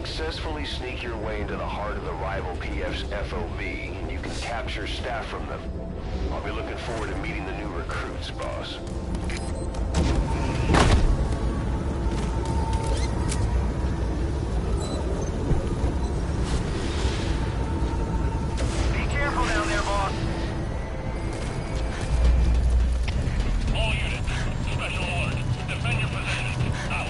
successfully sneak your way into the heart of the rival PF's FOB, and you can capture staff from them. I'll be looking forward to meeting the new recruits, boss. Be careful down there, boss. All units, special alert. Defend your position. Out.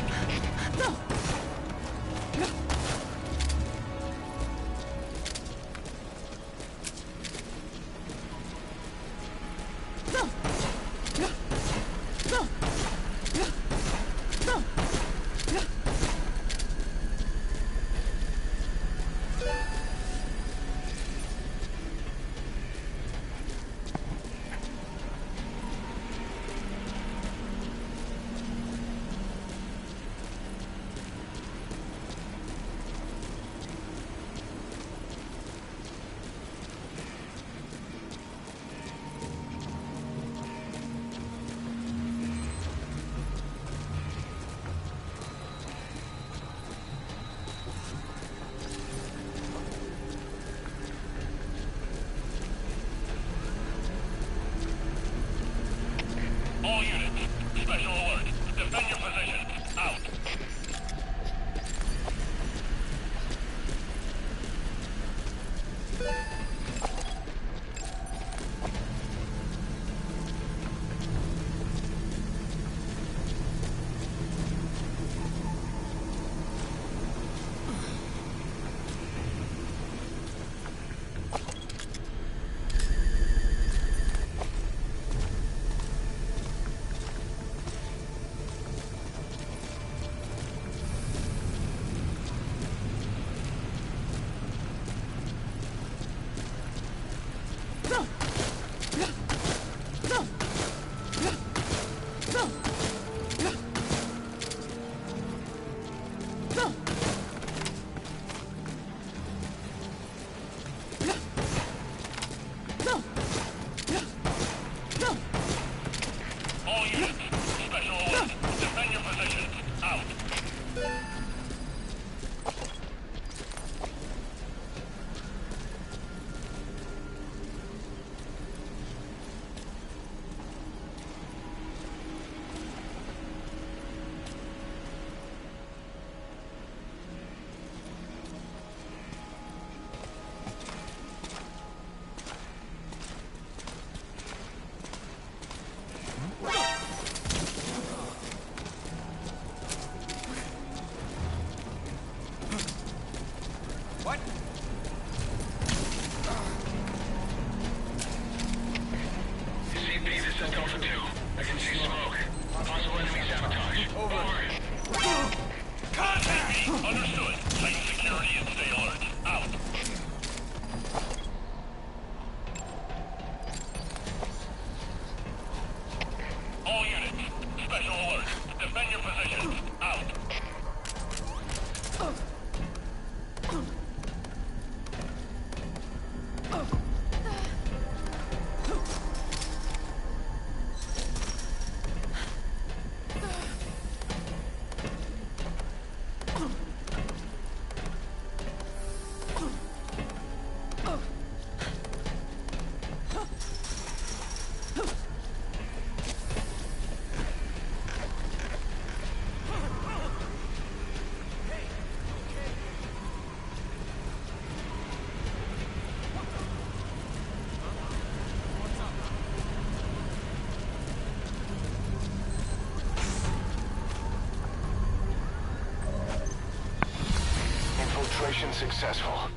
All units, special alert. Defend your position. Out. All units, special alert. Defend your position. Out. What? CP, this is Alpha 2. I can see smoke. Possible enemy sabotage. Over. Contact me! Understood. Tighten security and stay alert. Out. All units, special alert. Defend your positions. Out. Infiltration successful.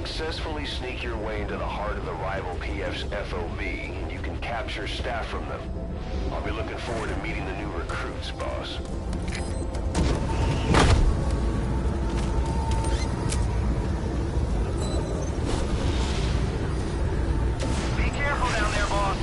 successfully sneak your way into the heart of the rival PF's FOB, and you can capture staff from them. I'll be looking forward to meeting the new recruits, boss. Be careful down there, boss.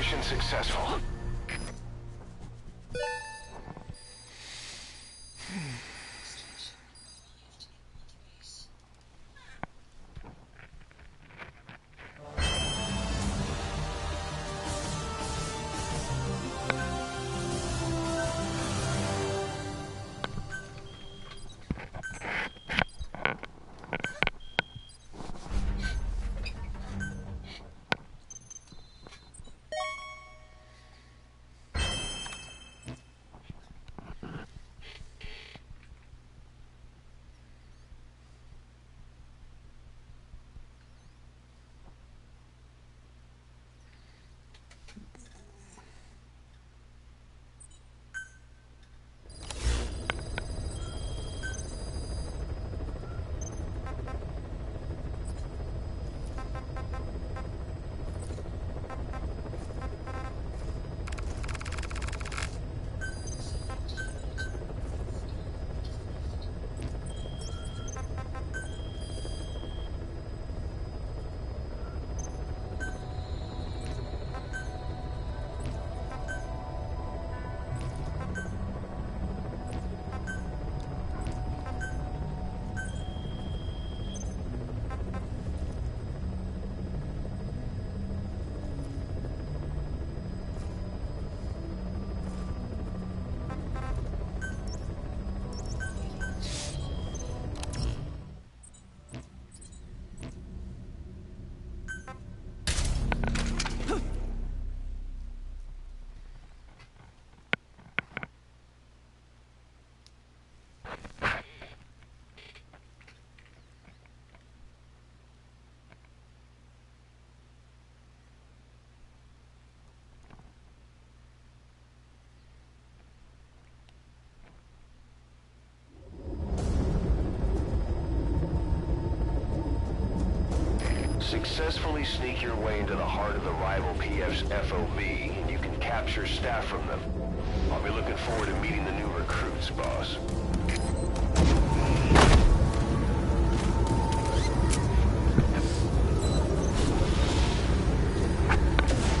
Mission successful. Successfully sneak your way into the heart of the rival PF's FOB, and you can capture staff from them. I'll be looking forward to meeting the new recruits, boss.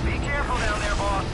Be careful down there, boss.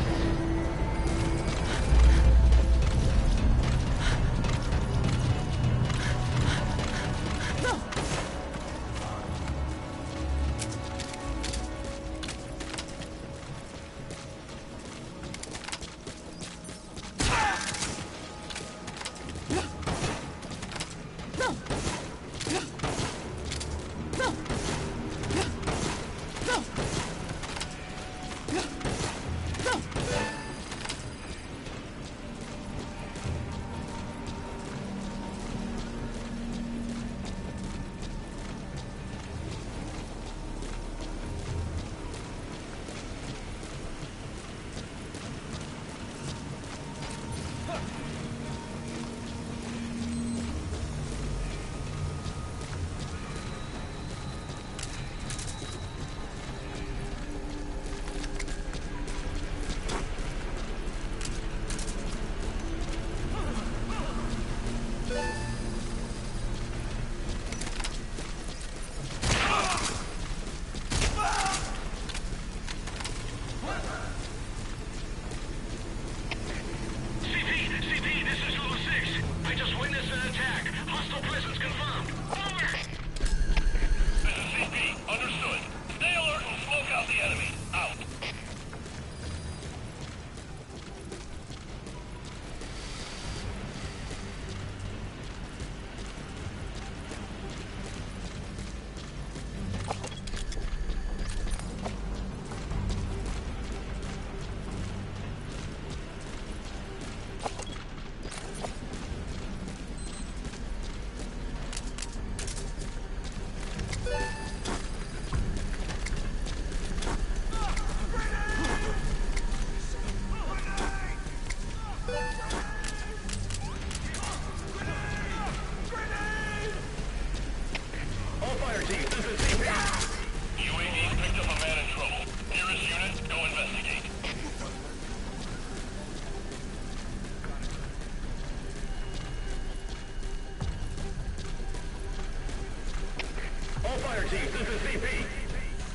Fire team, this is CP.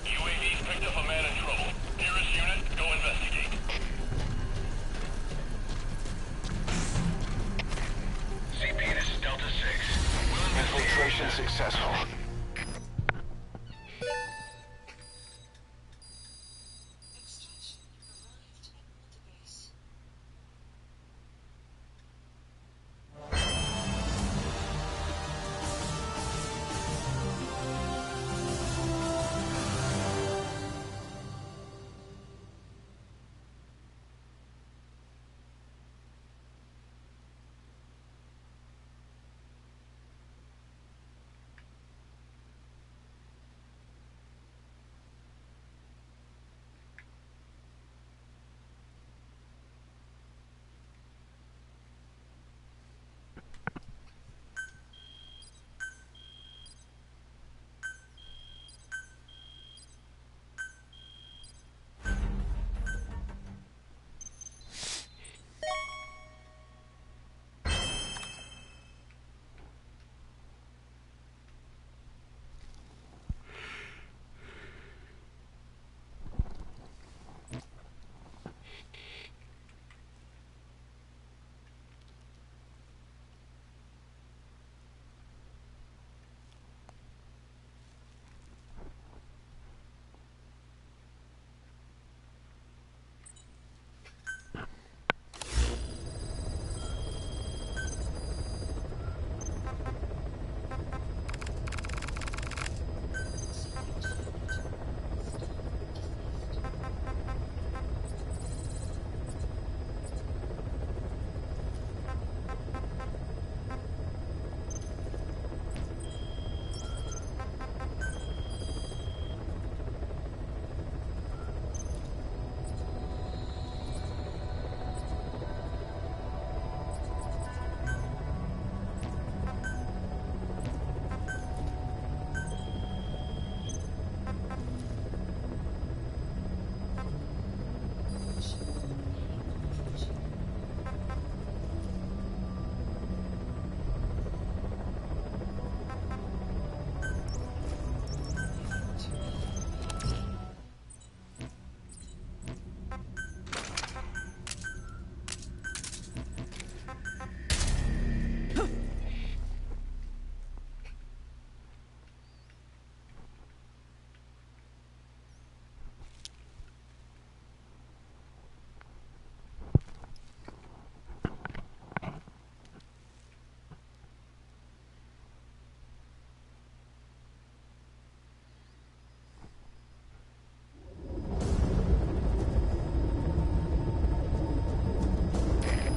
UAV's picked up a man in trouble. Nearest unit, go investigate. Mission successful.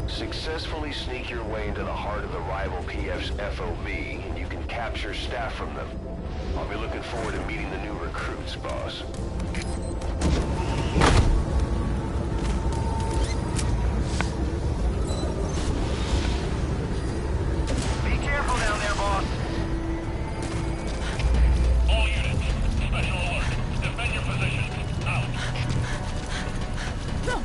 Successfully sneak your way into the heart of the rival PF's FOB, and you can capture staff from them. I'll be looking forward to meeting the new recruits, boss. Be careful down there, boss. All units, special alert. Defend your positions. Out. No!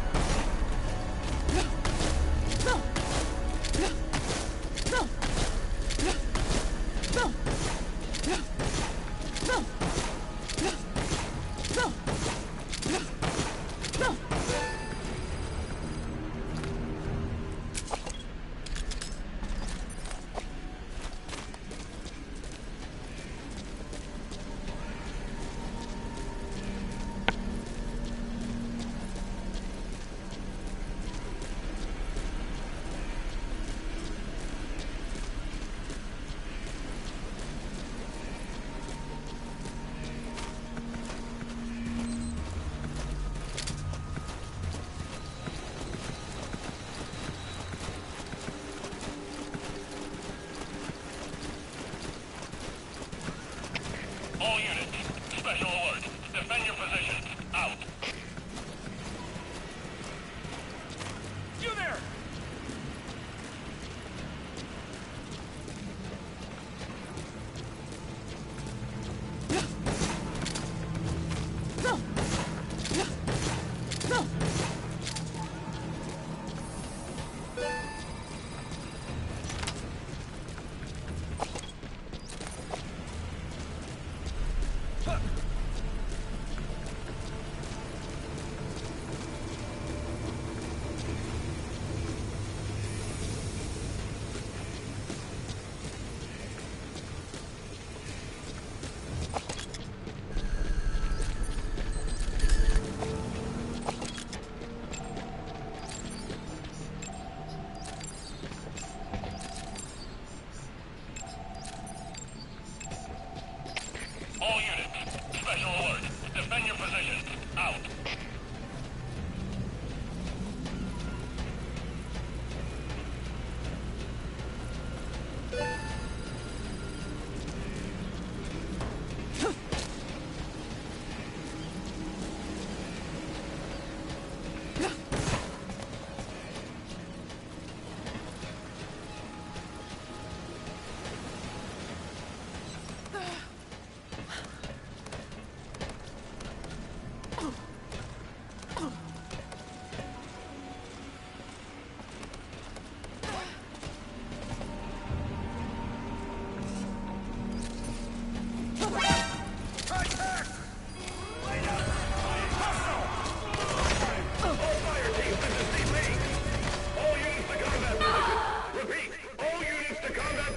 All units, special alert. Defend your positions. Out. You there!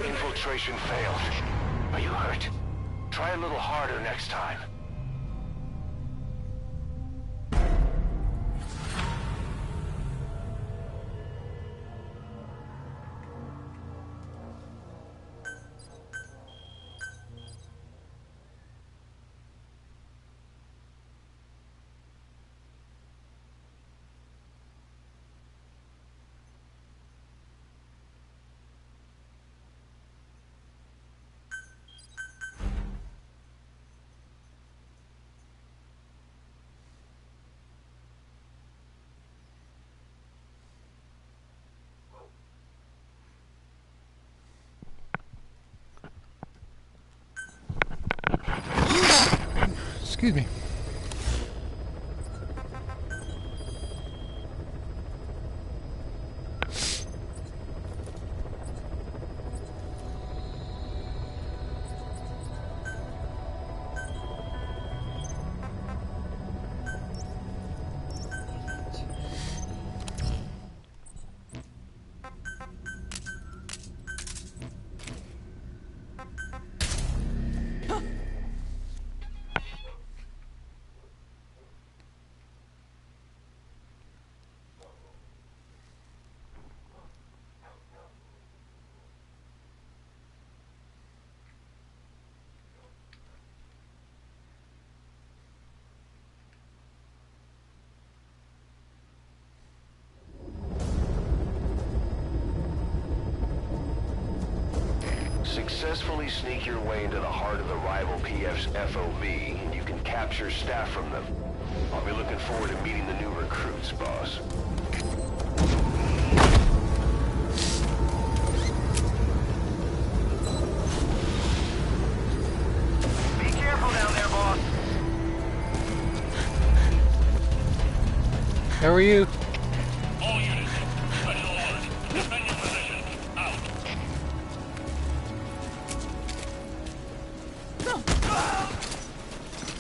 Infiltration failed. Are you hurt? Try a little harder next time. Excuse me. Successfully sneak your way into the heart of the rival PF's FOB, and you can capture staff from them. I'll be looking forward to meeting the new recruits, boss. Be careful down there, boss. How are you? All units, special alert. Defend your position. Out.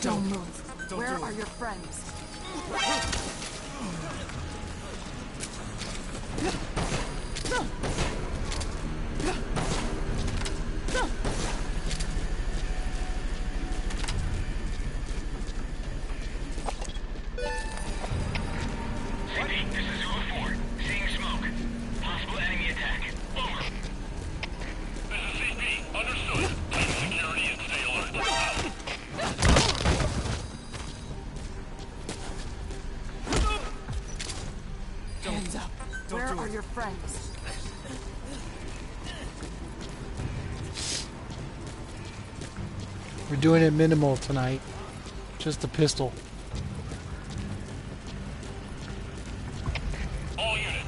Don't move. Where are your friends? CP, this is Zulu 4. Seeing smoke. Possible enemy attack. Over. This is CP. Understood. Tighten security and stay alert. Out. Hands up. Where are your friends? We're doing it minimal tonight. Just a pistol. All units,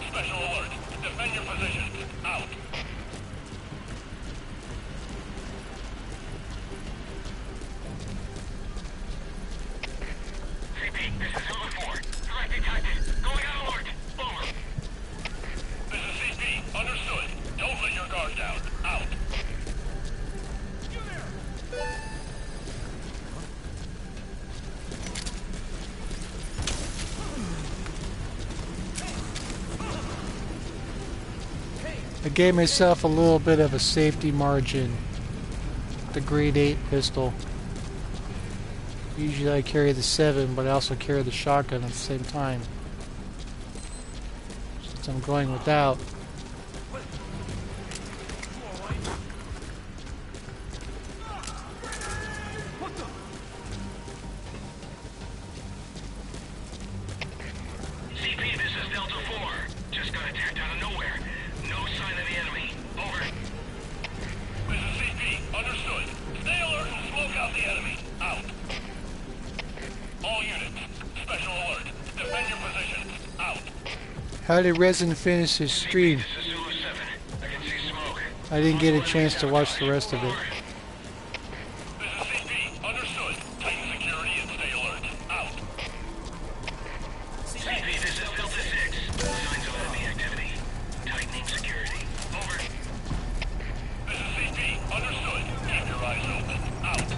special alert. Defend your positions. Out. CP, this is Zulu 4. Threat detected. Going on alert. Over. This is CP. Understood. Don't let your guard down. Out. I gave myself a little bit of a safety margin. The grade 8 pistol. Usually I carry the 7, but I also carry the shotgun at the same time. Since I'm going without. CP, this is Delta 4. Just got attacked out of nowhere. No sign of the enemy. Over. This is CP. Understood. Stay alert and smoke out the enemy. Out. All units. Special alert. Defend your positions. Out. How did Resin finish his stream? This is Zulu 7. I can see smoke. I didn't get a chance to watch the rest of it. This is CP. Understood. Tighten security and stay alert. Out. CP, this is Delta 6. Signs of enemy activity. Tightening security. Over. This is CP. Understood. Keep your eyes open. Out.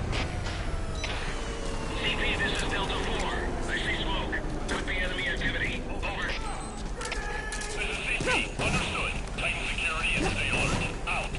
CP, this is Delta 4. I see smoke. Could be enemy activity. Over. This is CP. Understood. Tighten security and stay alert. Out.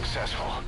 successful.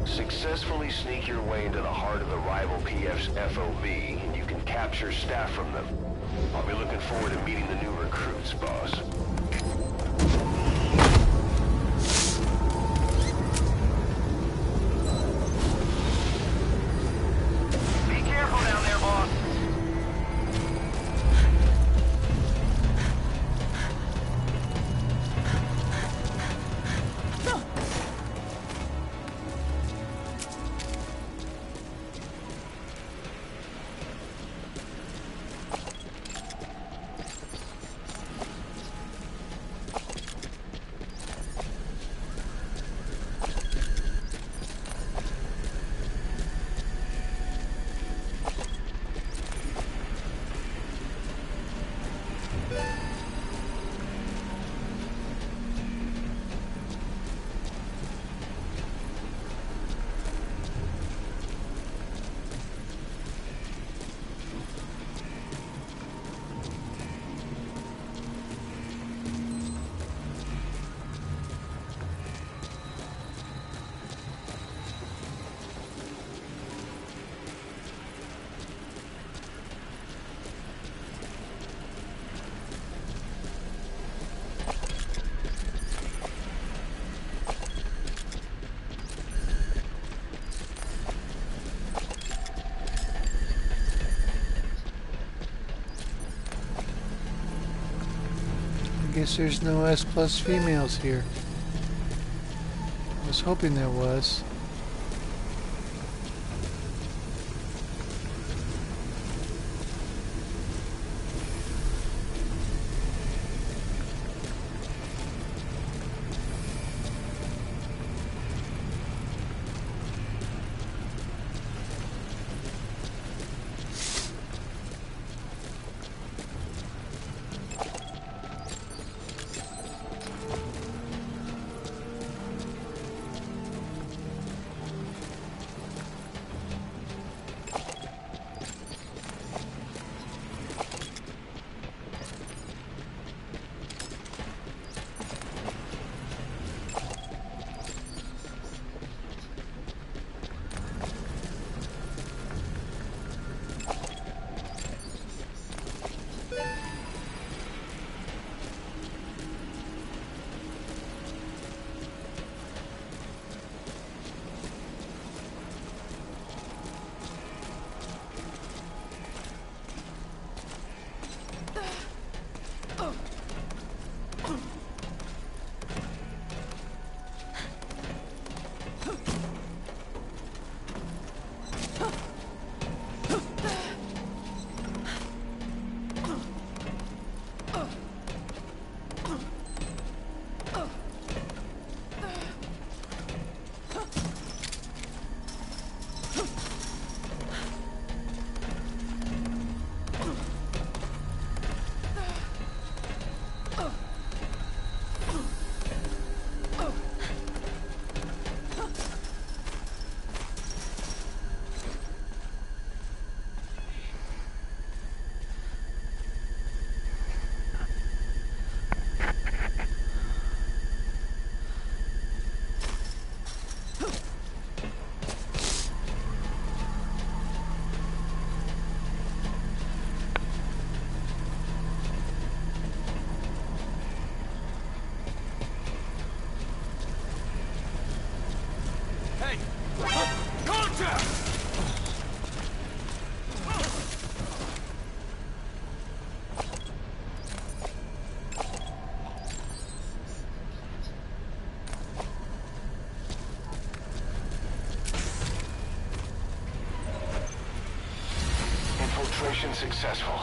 Successfully sneak your way into the heart of the rival PF's FOB, and you can capture staff from them. I'll be looking forward to meeting the new recruits, boss. Be careful down there, boss. I guess there's no S plus females here. I was hoping there was. Mission successful.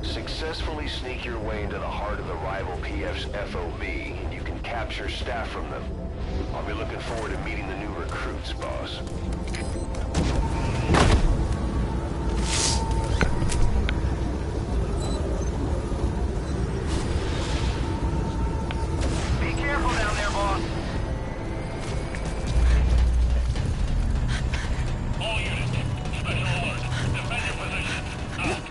Successfully sneak your way into the heart of the rival PF's FOB, and you can capture staff from them. I'll be looking forward to meeting the new recruits, boss. Be careful down there, boss. All units, special alert. Defend your position. Out.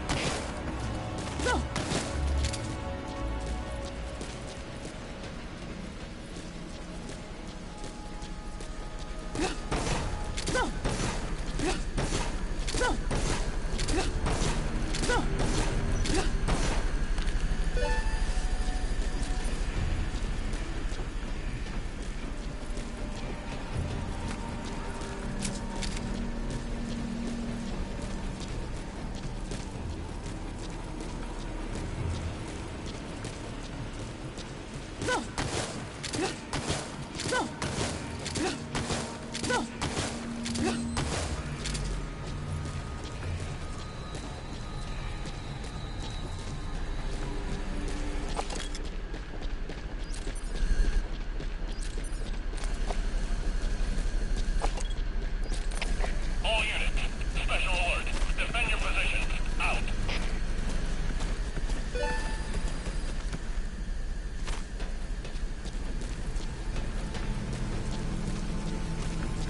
All units, special alert. Defend your position. Out.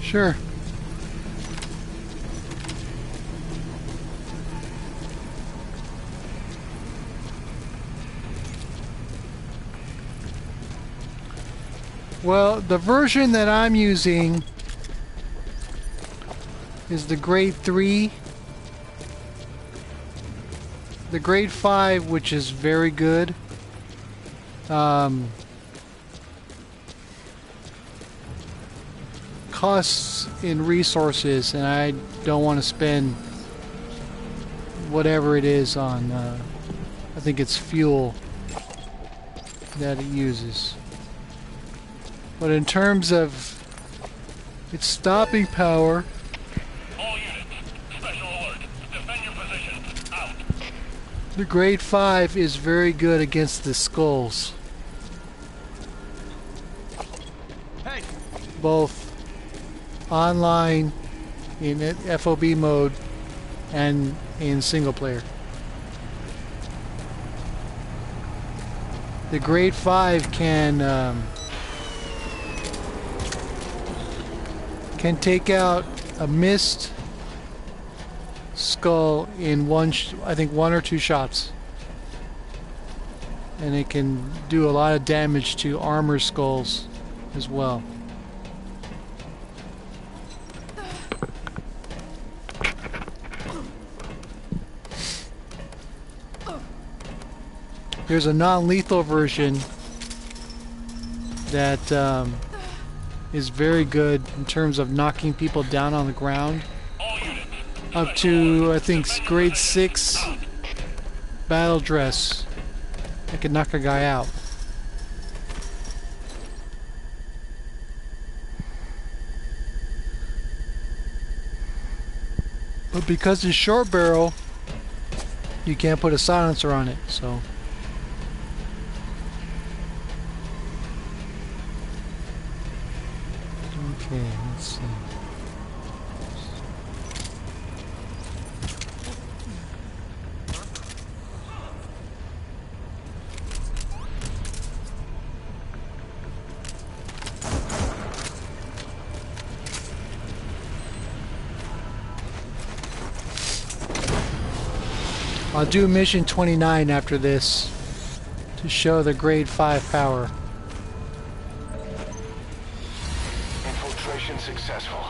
Sure. Well, the version that I'm using is the grade 3. The grade 5, which is very good. Costs in resources, and I don't want to spend whatever it is on I think it's fuel that it uses. But in terms of its stopping power, All units, special alert. Defend your position. Out. the grade 5 is very good against the skulls. Hey! Both online in FOB mode and in single player. The grade 5 can take out a missed skull in I think one or two shots, and it can do a lot of damage to armor skulls as well. There's a non-lethal version that is very good in terms of knocking people down on the ground. Up to, I think, grade 6 battle dress. It can knock a guy out. But because it's short barrel, you can't put a silencer on it, so. Okay, let's see. I'll do mission 29 after this to show the grade 5 power. Infiltration successful.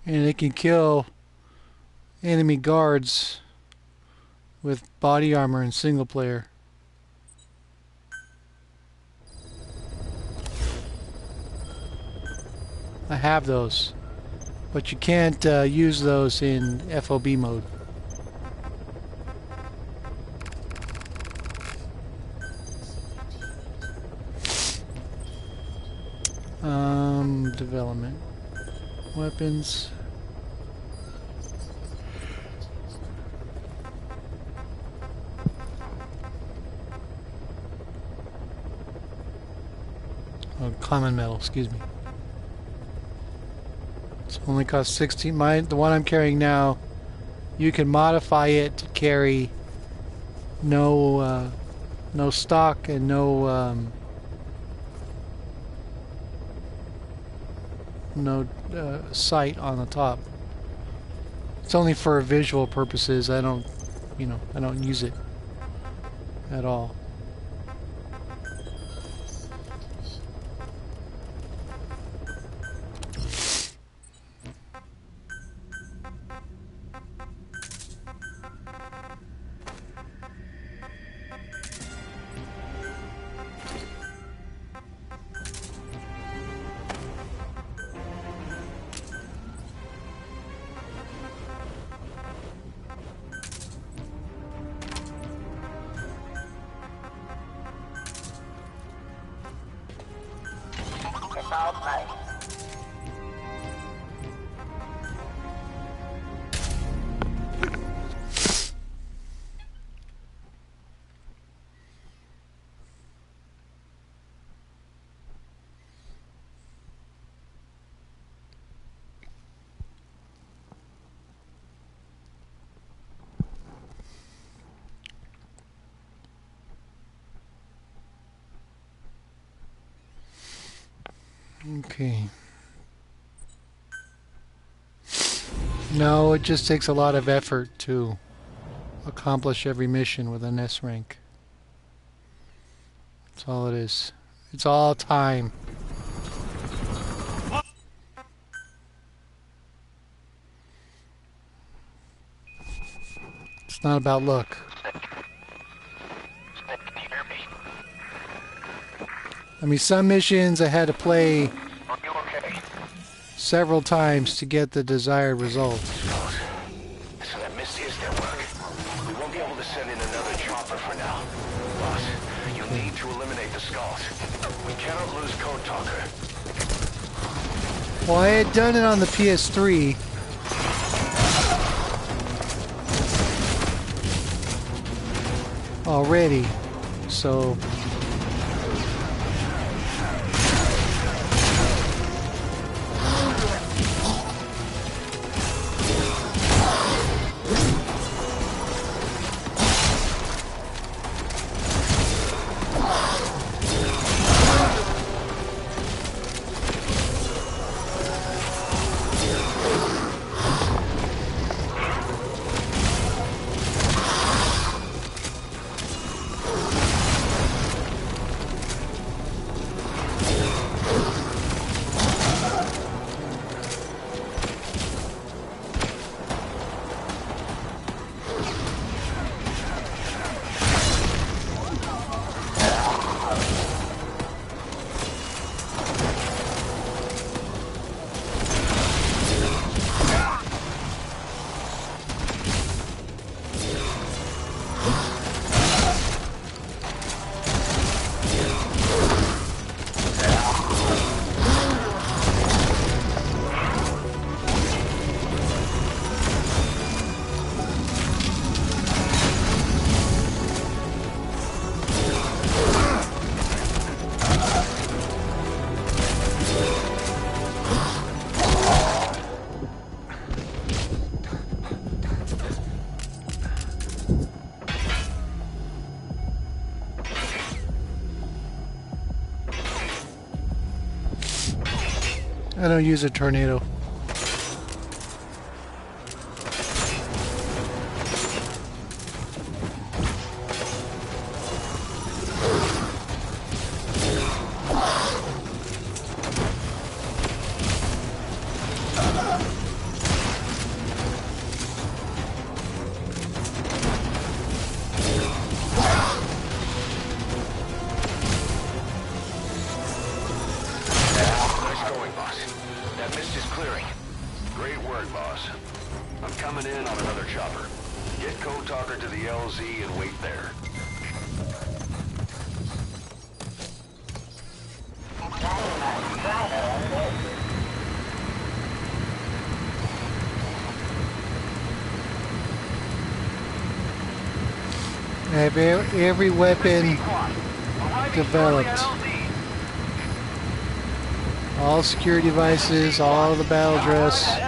And it can kill enemy guards with body armor in single player. I have those, but you can't use those in FOB mode. Development. Weapons. Oh, common metal, excuse me. It's only cost 16. The one I'm carrying now, you can modify it to carry no stock and no sight on the top. It's only for visual purposes. I don't use it at all. Okay. No, it just takes a lot of effort to accomplish every mission with an S rank. That's all it is. It's all time. It's not about luck. I mean, some missions I had to play several times to get the desired result. So that Misty is their work. We won't be able to send in another chopper for now. Boss, you need to eliminate the skulls. We cannot lose Code Talker. Well, I had done it on the PS3. Already, so I don't use a tornado. I have every weapon developed. All security devices, all the battle dress.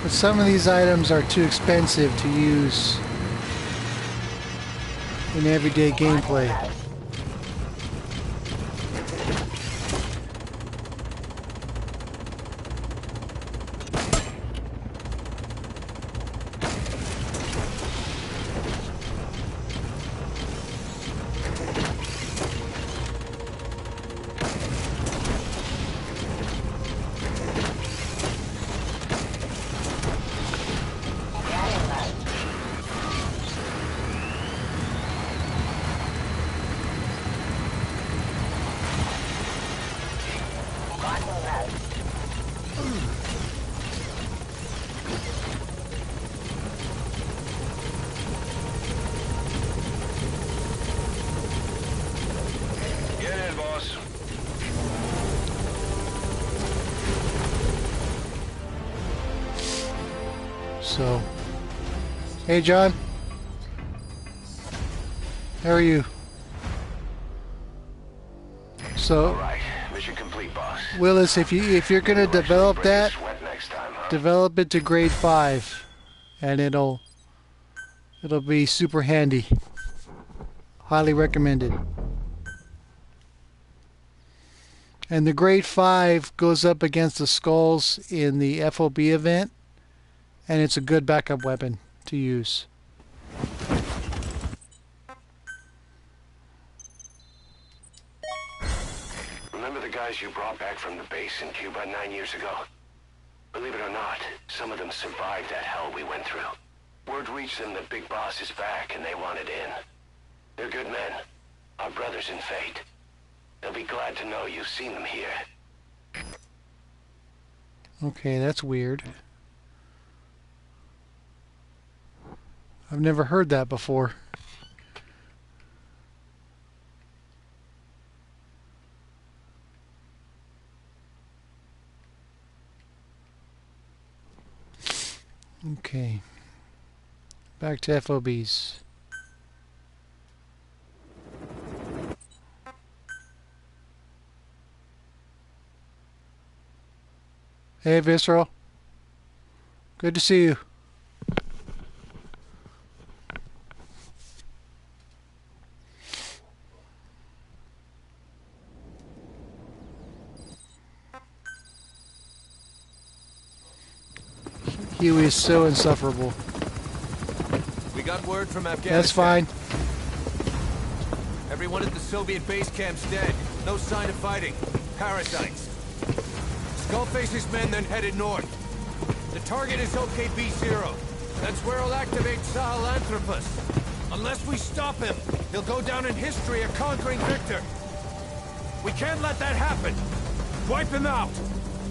But some of these items are too expensive to use in everyday gameplay. So, hey John, how are you? So, all right, mission complete, boss. Willis, if you're gonna develop that, develop it to grade 5, and it'll It'll be super handy. Highly recommended. And the grade 5 goes up against the skulls in the FOB event, and it's a good backup weapon to use. Remember the guys you brought back from the base in Cuba 9 years ago? Believe it or not, some of them survived that hell we went through. Word reached them that Big Boss is back and they wanted in. They're good men. Our brothers in fate. They'll be glad to know you've seen them here. Okay, that's weird. I've never heard that before. Okay. Back to FOBs. Hey, Visceral. Good to see you. Huey is so insufferable. We got word from Afghanistan. That's fine. Everyone at the Soviet base camp's dead. No sign of fighting. Parasites. Skullface's men then headed north. The target is OKB-0. That's where he'll activate Sahelanthropus. Unless we stop him, he'll go down in history a conquering victor. We can't let that happen. Wipe him out.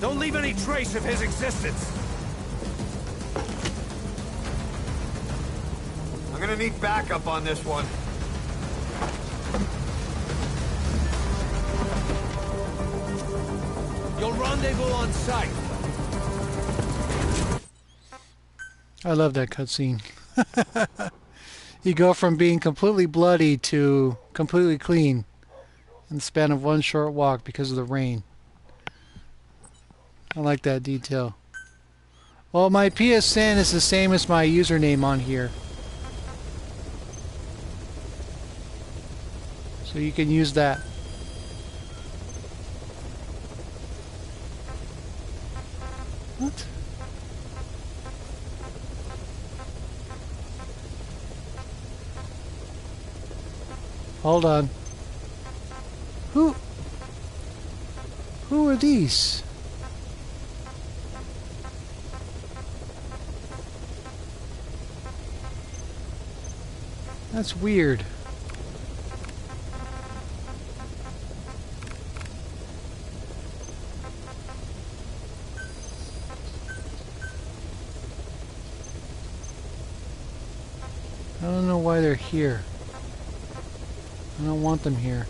Don't leave any trace of his existence. I'm gonna need backup on this one. You'll rendezvous on site. I love that cutscene. You go from being completely bloody to completely clean in the span of one short walk because of the rain. I like that detail. Well, my PSN is the same as my username on here. So you can use that. What? Hold on. Who are these? That's weird. I don't know why they're here. I don't want them here.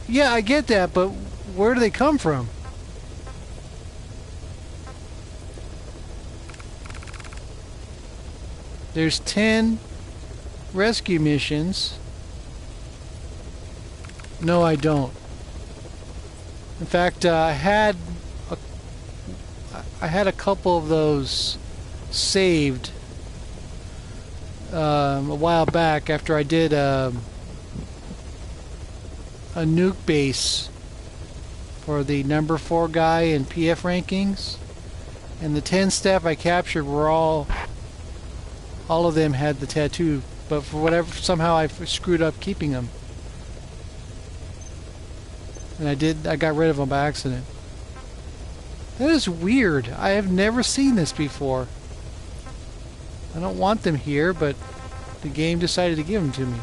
Yeah, I get that, but where do they come from? There's 10 rescue missions. No, I don't. In fact, I had a couple of those saved a while back after I did a nuke base for the number 4 guy in PF rankings, and the 10 staff I captured were all of them had the tattoo, but for whatever, somehow I screwed up keeping them. And I got rid of them by accident. That is weird. I have never seen this before. I don't want them here, but the game decided to give them to me.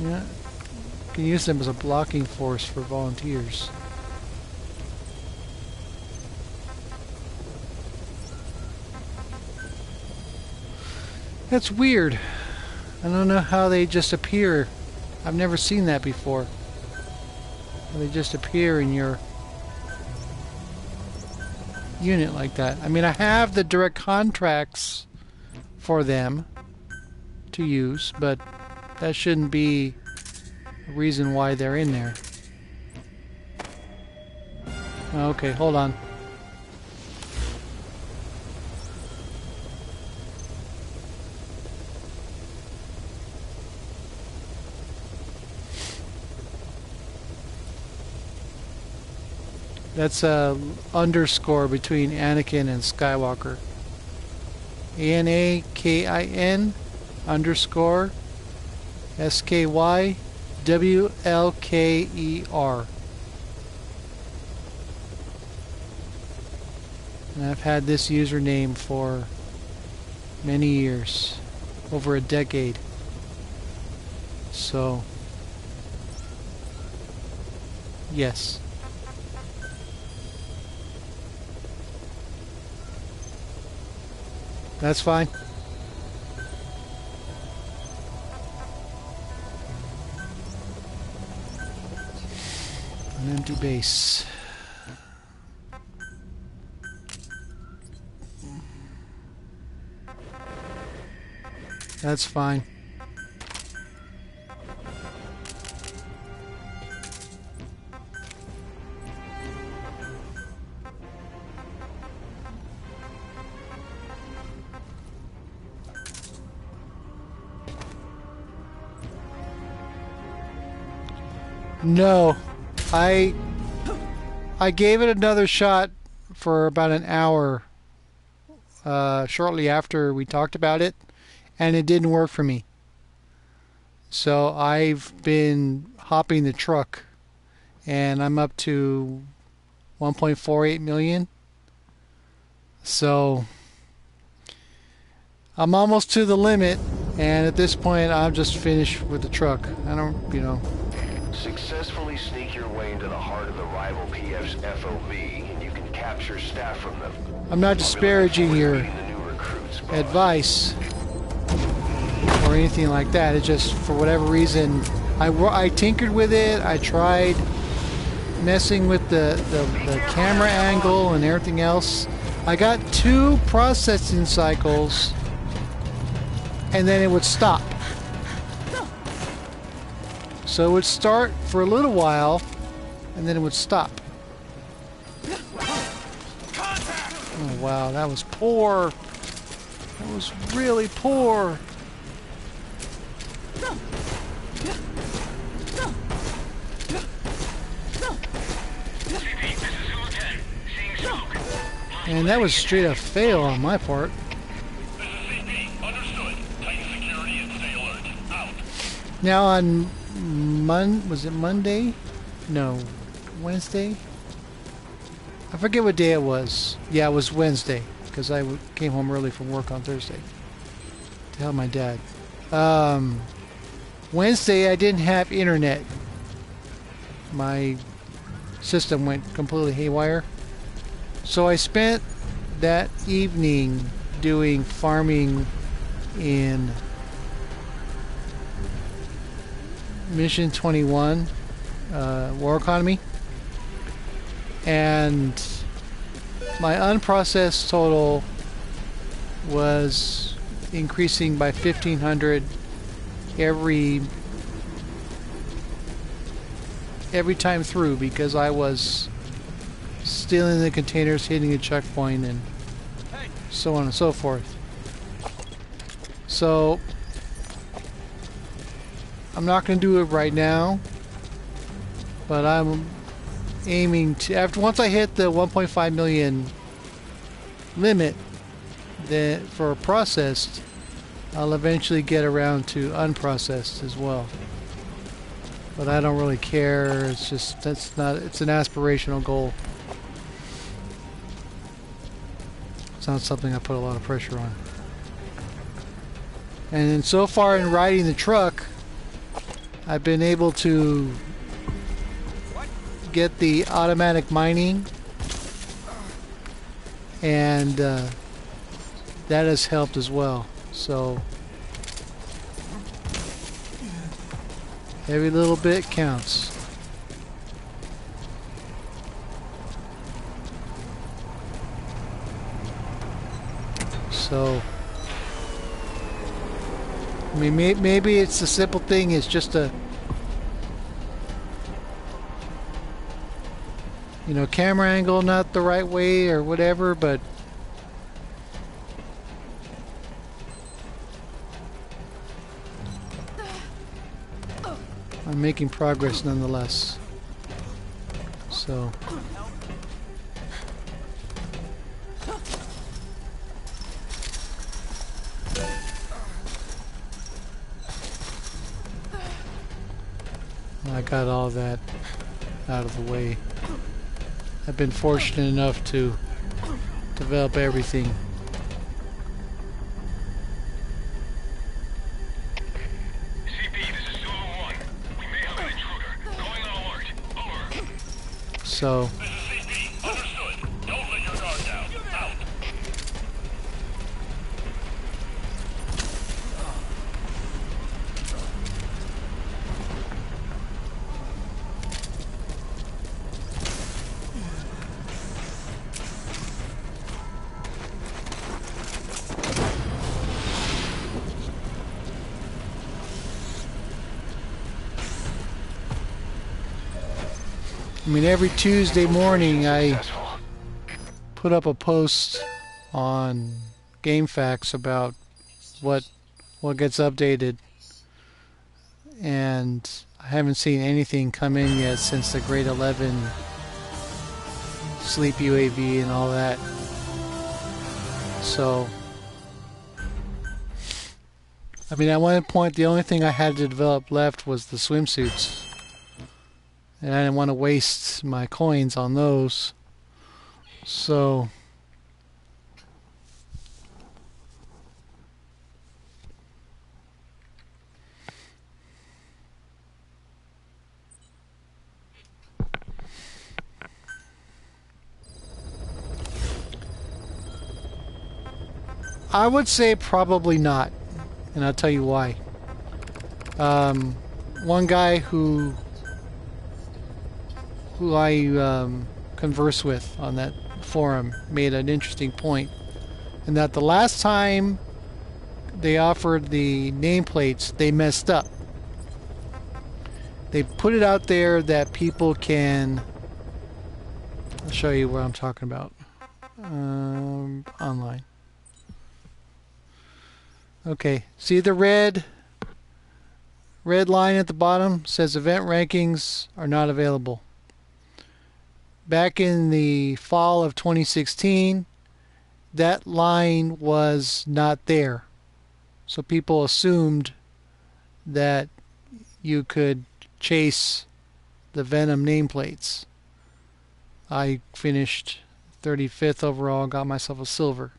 Yeah, you can use them as a blocking force for volunteers. That's weird. I don't know how they just appear. I've never seen that before. They just appear in your unit like that. I mean, I have the direct contracts for them to use, but that shouldn't be a reason why they're in there. Okay, hold on. That's a underscore between Anakin and Skywalker. ANAKIN underscore SKYWLKER. And I've had this username for many years, over a decade. So, yes. That's fine. An empty base. That's fine. No, I gave it another shot for about an hour shortly after we talked about it, and it didn't work for me. So I've been hopping the truck, and I'm up to 1.48 million. So I'm almost to the limit, and at this point I'm just finished with the truck. I don't, you know. Successfully sneak your way into the heart of the rival PF's FOB, and you can capture staff from them. I'm not disparaging your advice or anything like that. It's just, for whatever reason, I tinkered with it. I tried messing with the camera angle and everything else. I got 2 processing cycles, and then it would stop. So it would start for a little while, and then it would stop. Oh wow, that was poor. That was really poor. And that was straight up fail on my part. Now on was it Monday? No, Wednesday? I forget what day it was. Yeah, it was Wednesday, because I came home early from work on Thursday to help my dad. Wednesday I didn't have internet. My system went completely haywire. So I spent that evening doing farming in Mission 21, War Economy, and my unprocessed total was increasing by 1,500 every time through, because I was stealing the containers, hitting a checkpoint, and so on and so forth. So I'm not going to do it right now, but I'm aiming to, once I hit the 1.5 million limit for processed, I'll eventually get around to unprocessed as well. But I don't really care. It's just, it's an aspirational goal. It's not something I put a lot of pressure on. And then so far in riding the truck, I've been able to get the automatic mining, and that has helped as well. So Every little bit counts. So, I mean, maybe it's a simple thing. It's just a, you know, camera angle not the right way or whatever, but I'm making progress nonetheless. So. I got all that out of the way. I've been fortunate enough to develop everything. CP, this is Zulu 1. We may have an intruder. Going on alert. Over. So, This is CP. Understood. Don't let your guard down. Out. I mean, every Tuesday morning I Successful. put up a post on GameFAQs about what gets updated, and I haven't seen anything come in yet since the Grade 11 Sleep UAV and all that. So, I mean, at one point the only thing I had to develop left was the swimsuits. And I didn't want to waste my coins on those. So I would say probably not. And I'll tell you why. One guy who I converse with on that forum made an interesting point, and that the last time they offered the nameplates, they messed up. They put it out there that people can. I'll show you what I'm talking about. Online. Okay, see the red line at the bottom says event rankings are not available. Back in the fall of 2016, that line was not there. So people assumed that you could chase the Venom nameplates. I finished 35th overall, got myself a silver.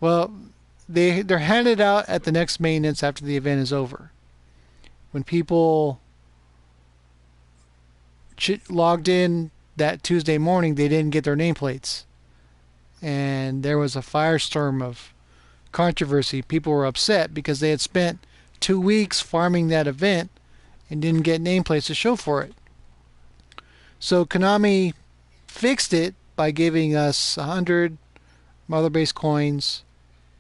Well, they're handed out at the next maintenance after the event is over. When people logged in that Tuesday morning, they didn't get their nameplates. And there was a firestorm of controversy. People were upset because they had spent 2 weeks farming that event and didn't get nameplates to show for it. So Konami fixed it by giving us 100 Mother Base coins,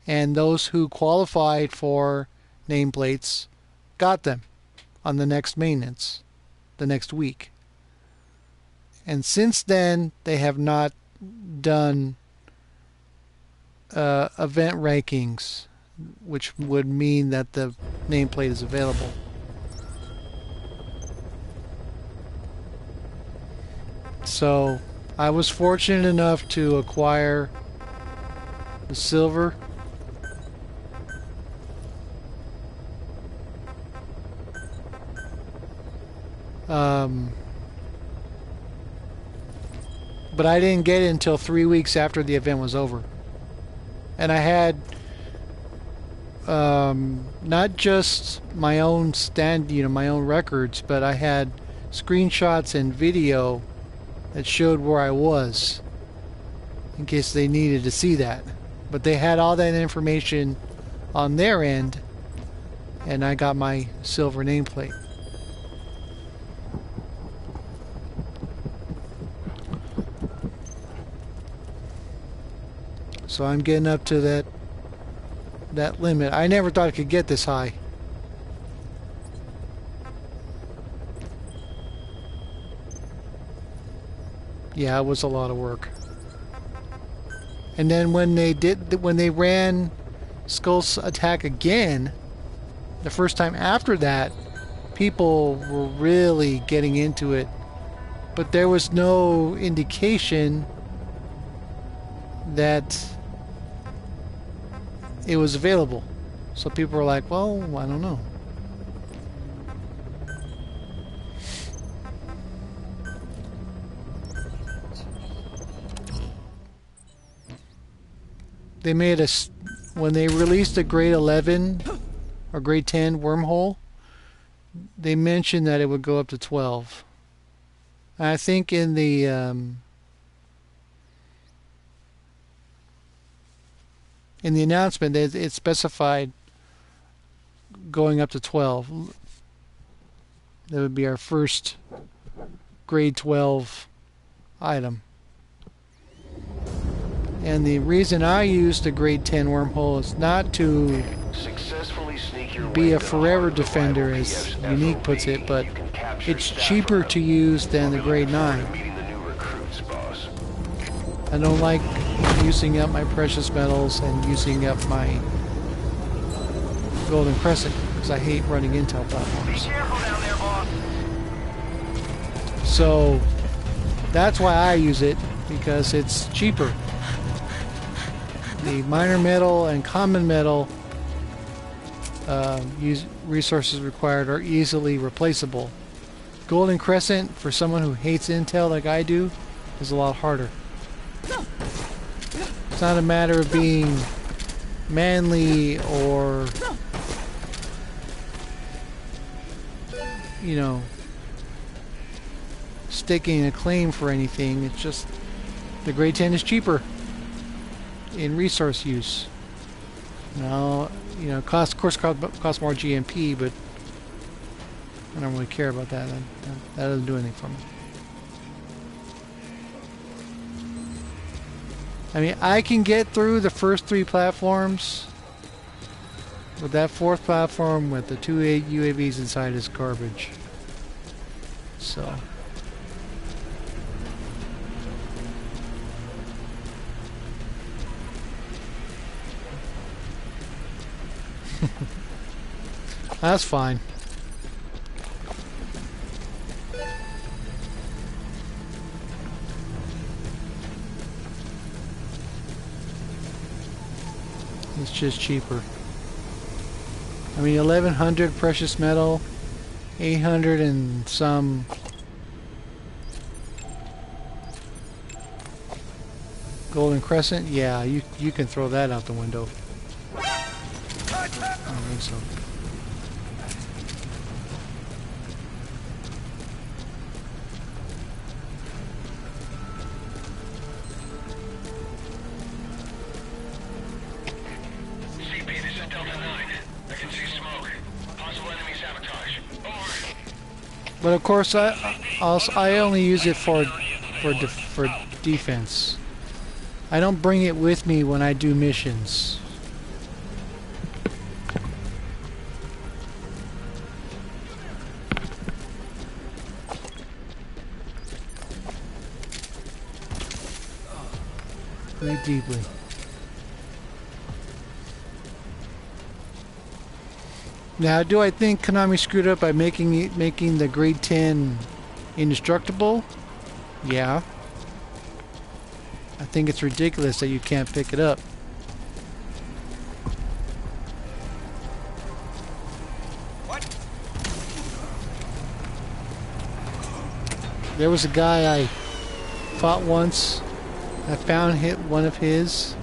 and those who qualified for nameplates got them on the next maintenance, the next week. And since then, they have not done event rankings, which would mean that the nameplate is available. So, I was fortunate enough to acquire the silver. But I didn't get it until 3 weeks after the event was over. And I had not just my own my own records, but I had screenshots and video that showed where I was, in case they needed to see that. But they had all that information on their end, and I got my silver nameplate. So I'm getting up to that limit. I never thought I could get this high. Yeah, it was a lot of work. And then when they ran Skull's attack again, the first time after that, people were really getting into it. But there was no indication that it was available. So people were like, well, I don't know. They made when they released a grade 11 or grade 10 wormhole, they mentioned that it would go up to 12. And I think in the announcement it specified going up to 12. That would be our first grade 12 item. And the reason I used the grade 10 wormhole is not to be a forever defender, as Unique puts it, but it's cheaper to use than the grade 9. I don't like using up my precious metals and using up my golden crescent because I hate running intel platforms. Be careful down there, boss. So that's why I use it, because it's cheaper. The minor metal and common metal resources required are easily replaceable. Golden Crescent, for someone who hates intel like I do, is a lot harder. It's not a matter of being manly or, you know, staking a claim for anything. It's just the grade 10 is cheaper in resource use. Now, you know, cost more GMP, but I don't really care about that. That doesn't do anything for me. I mean, I can get through the first 3 platforms, but that 4th platform with the 2 UAVs inside is garbage. So that's fine. It's just cheaper. I mean, 1100 precious metal, 800 and some golden crescent. Yeah, you can throw that out the window. I don't think so. CP, this is Delta 9. I can see smoke. Possible enemy sabotage. Over. But of course, I only use it for defense. I don't bring it with me when I do missions. Breathe deeply. Now, do I think Konami screwed up by making the grade 10 indestructible? Yeah. I think it's ridiculous that you can't pick it up. What? There was a guy I fought once. I found one of his,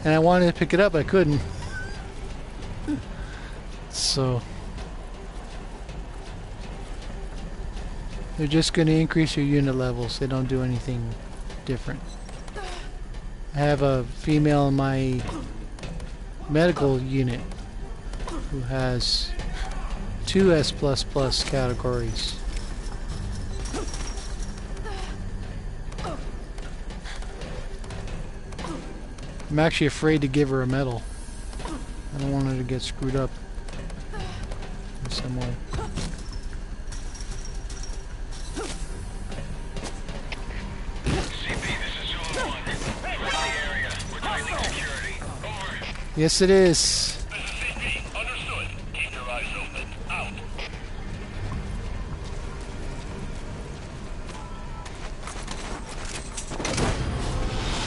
and I wanted to pick it up, but I couldn't. So they're just going to increase your unit levels. They don't do anything different. I have a female in my medical unit who has 2 S++ categories. I'm actually afraid to give her a medal. I don't want her to get screwed up in some way. CP, this is Zone 1. We're in the area. We're tightening security. Over. Yes, it is. This is CP. Understood. Keep your eyes open. Out.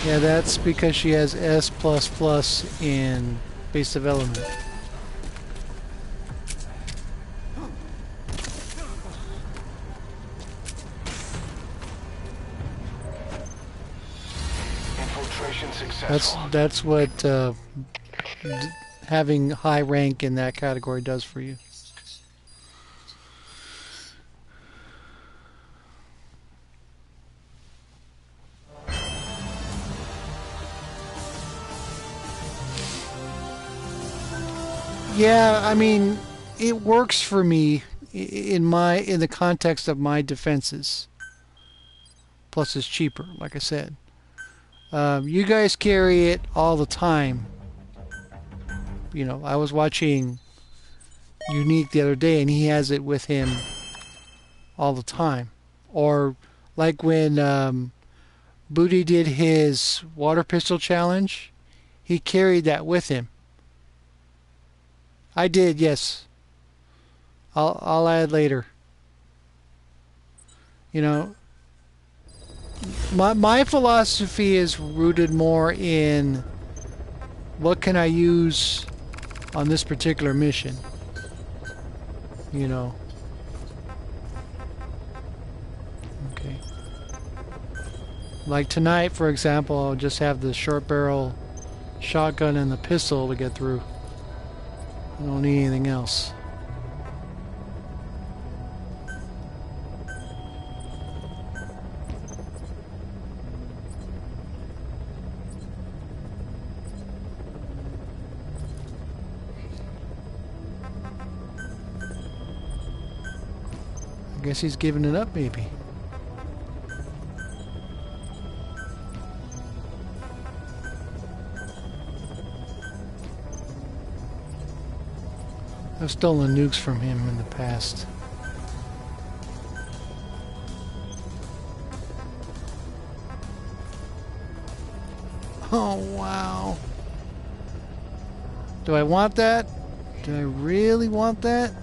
Yeah, that's because she has S++ in base development. Infiltration successful. That's what having high rank in that category does for you. Yeah, I mean, it works for me in the context of my defenses. Plus, it's cheaper, like I said. You guys carry it all the time. You know, I was watching Unique the other day, and he has it with him all the time. Or like when Booty did his water pistol challenge, he carried that with him. I did, yes. I'll add later. You know, my philosophy is rooted more in what can I use on this particular mission. You know. Okay. Like tonight, for example, I'll just have the short barrel shotgun and the pistol to get through. I don't need anything else. I guess he's giving it up, maybe. I've stolen nukes from him in the past. Oh, wow. Do I want that? Do I really want that?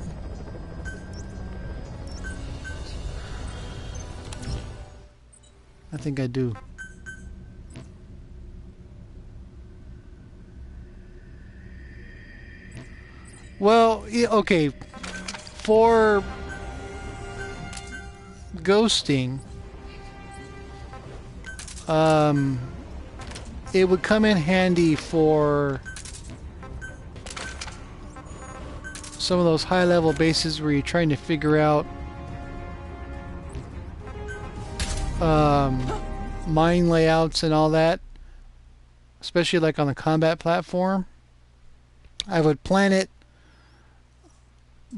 I think I do. Well, okay, for ghosting, it would come in handy for some of those high-level bases where you're trying to figure out mine layouts and all that, especially like on the combat platform. I would plan it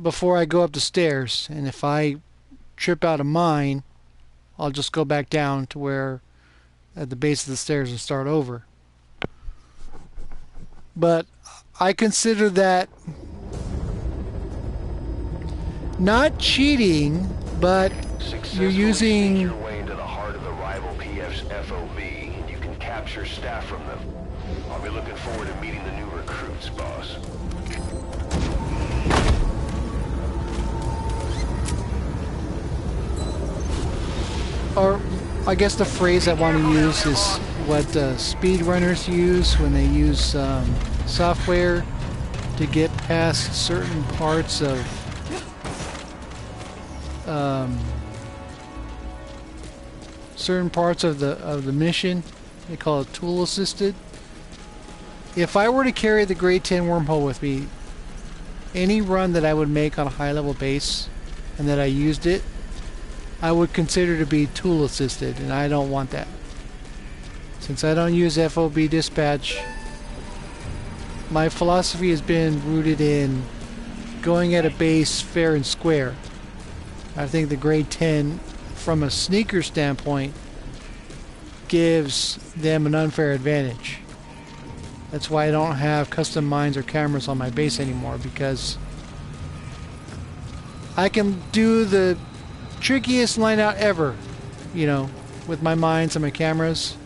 before I go up the stairs, and if I trip out a mine, I'll just go back down to where at the base of the stairs and start over. But I consider that not cheating, but you're using your way into the heart of the rival PF's FOB, and you can capture staff from them. I'll be looking forward to meeting the new recruits, boss. or I guess the phrase I want to use is what speedrunners use when they use software to get past certain parts of the mission. They call it tool assisted. If I were to carry the Grade 10 wormhole with me, any run that I would make on a high level base and that I used it, I would consider to be tool assisted, and I don't want that. Since I don't use FOB dispatch, my philosophy has been rooted in going at a base fair and square. I think the Grade 10, from a sneaker standpoint, gives them an unfair advantage. That's why I don't have custom mines or cameras on my base anymore, because I can do the trickiest line out ever, you know, with my mines and my cameras.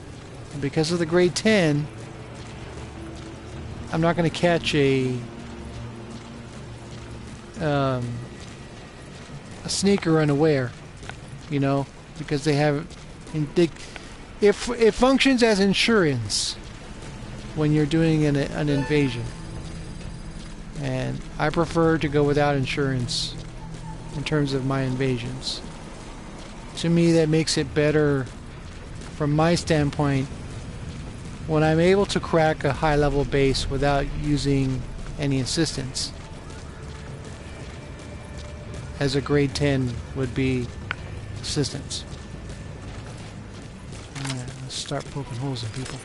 And because of the grade 10, I'm not going to catch a sneaker unaware, you know, because they have it functions as insurance when you're doing an invasion, and I prefer to go without insurance in terms of my invasions. To me, that makes it better from my standpoint when I'm able to crack a high level base without using any assistance, as a grade 10 would be assistance. Alright, let's start poking holes in people.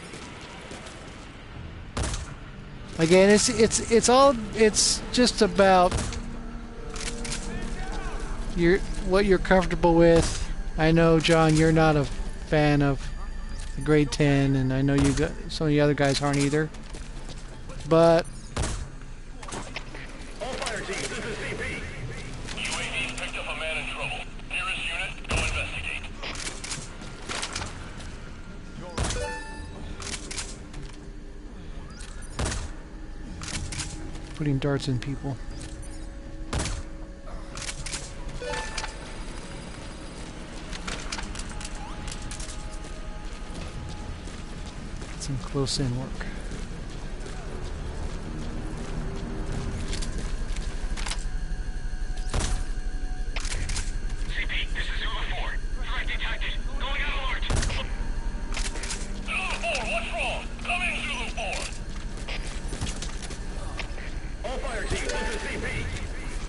Again, it's just about what you're comfortable with. I know, John, you're not a fan of the grade 10, and I know some of the other guys aren't either. But All fire teams, this is CP. UAV's picked up a man in trouble. Nearest unit, go investigate. putting darts in people. Some close-in work. CP, this is Zulu 4. Threat detected. Going out alert. Zulu 4, what's wrong? Come in, Zulu 4. All fire teams, this is CP.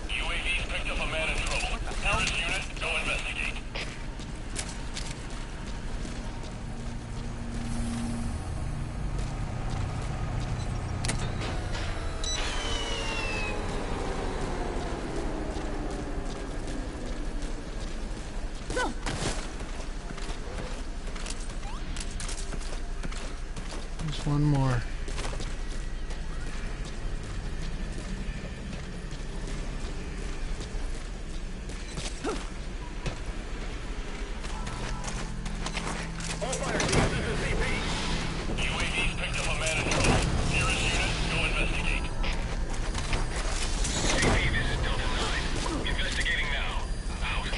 UAV's picked up a man in trouble. Nearest unit, go investigate. There's one more. All fire teams, this is CP. UAV's picked up a man in trouble. Nearest unit, go investigate. CP, this is Delta 9. Investigating now. Out.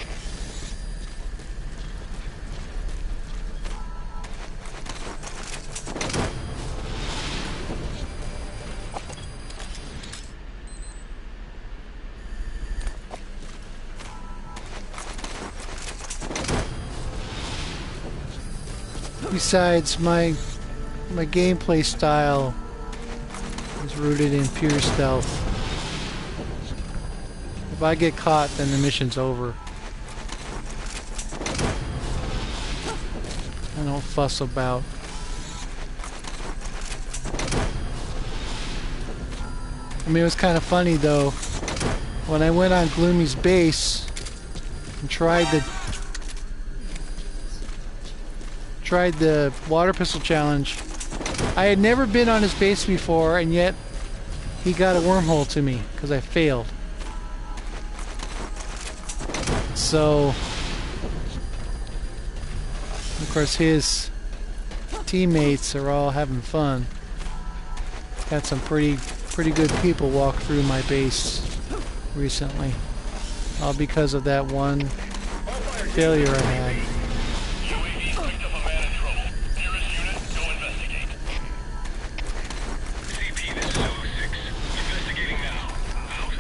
Besides, my gameplay style is rooted in pure stealth. If I get caught, then the mission's over. I don't fuss about. I mean, it was kind of funny though, when I went on Gloomy's base and tried the water pistol challenge. I had never been on his base before, and yet he got a wormhole to me because I failed. So, of course, his teammates are all having fun. Had some pretty good people walk through my base recently, all because of that one failure I had. UAV's picked up a man in trouble. Nearest unit, go investigate. CP, this is Zulu 6. Investigating now. Out.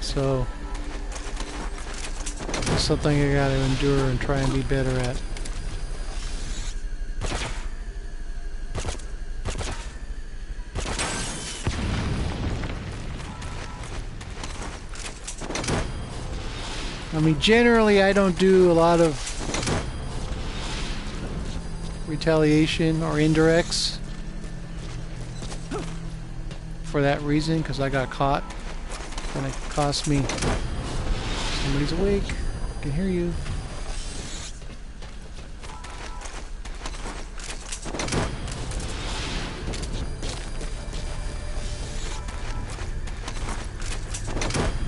So, it's something I gotta endure and try and be better at. I mean, generally I don't do a lot of retaliation or indirects for that reason, because I got caught and it cost me Somebody's awake. I can hear you.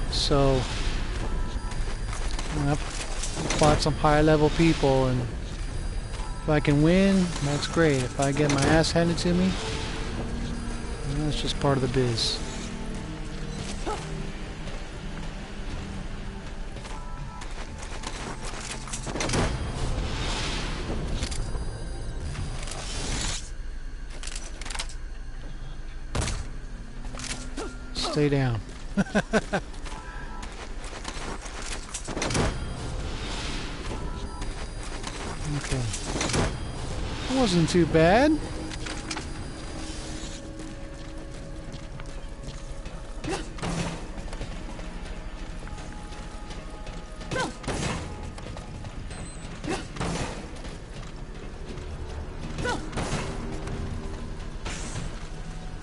So, I'm gonna plot some high-level people, and if I can win, that's great. If I get my ass handed to me, that's just part of the biz. Stay down. Okay. That wasn't too bad.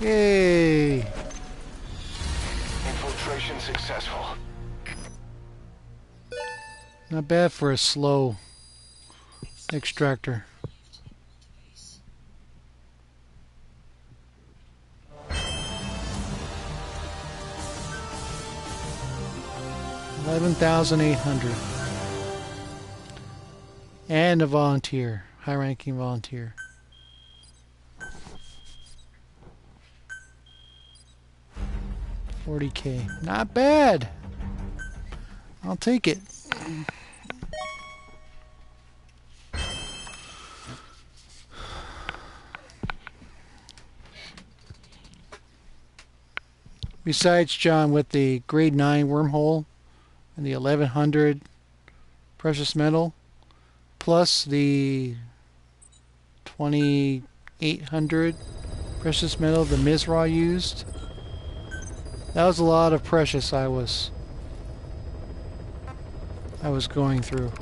Yay! Infiltration successful. Not bad for a slow extractor. $11,800. And a volunteer, high-ranking volunteer. $40K. Not bad. I'll take it. Besides, John, with the grade 9 wormhole and the 1100 precious metal, plus the 2800 precious metal the Mizra used, that was a lot of precious I was going through.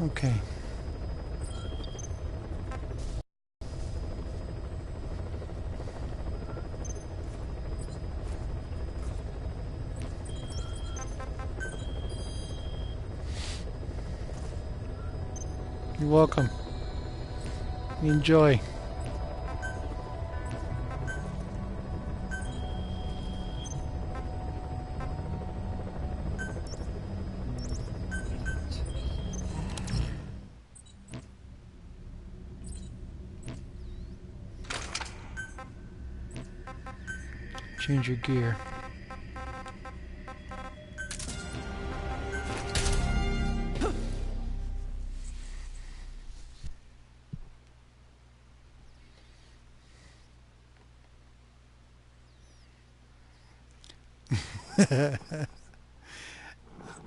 Okay. You're welcome. Enjoy. Change your gear.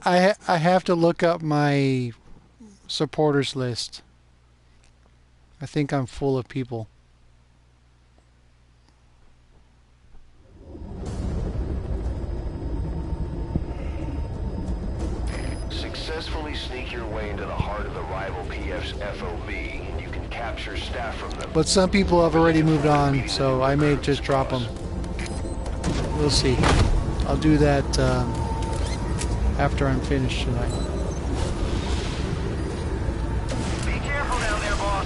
I have to look up my supporters list. I think I'm full of people. Successfully sneak your way into the heart of the rival PF's FOB, and you can capture staff from them. But some people have already moved on, so I may just drop them. We'll see. I'll do that after I'm finished tonight. Be careful down there, boss.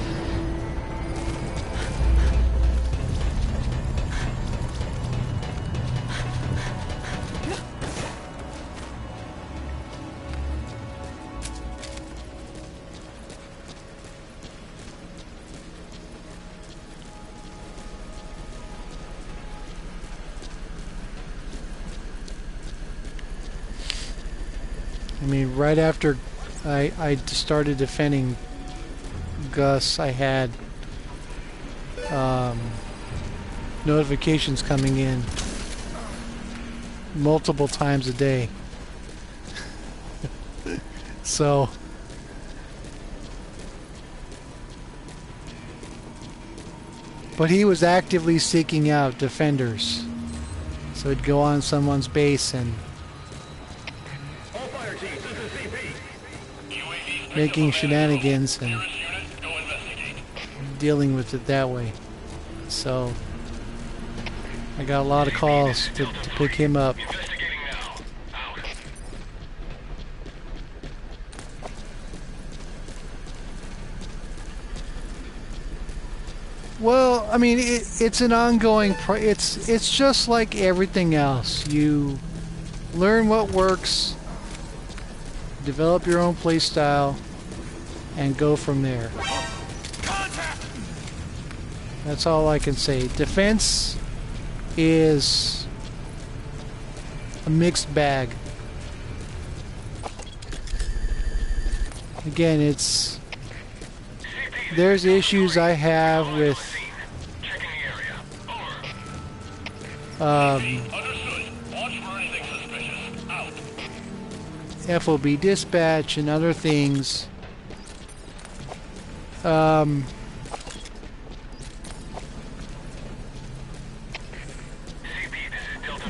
I mean, right after I started defending Gus, I had notifications coming in multiple times a day. So but he was actively seeking out defenders. So he'd go on someone's base and All fire teams, this is CP. UAV making shenanigans and unit, go investigate. dealing with it that way. So I got a lot of calls to pick him up. Investigating now. Out. Well, I mean, it's an ongoing. It's just like everything else. You learn what works, develop your own play style, and go from there. That's all I can say. Defense is a mixed bag. Again, there's issues I have with Checking the area. Over. Understood. Watch for anything suspicious. Out. FOB dispatch and other things.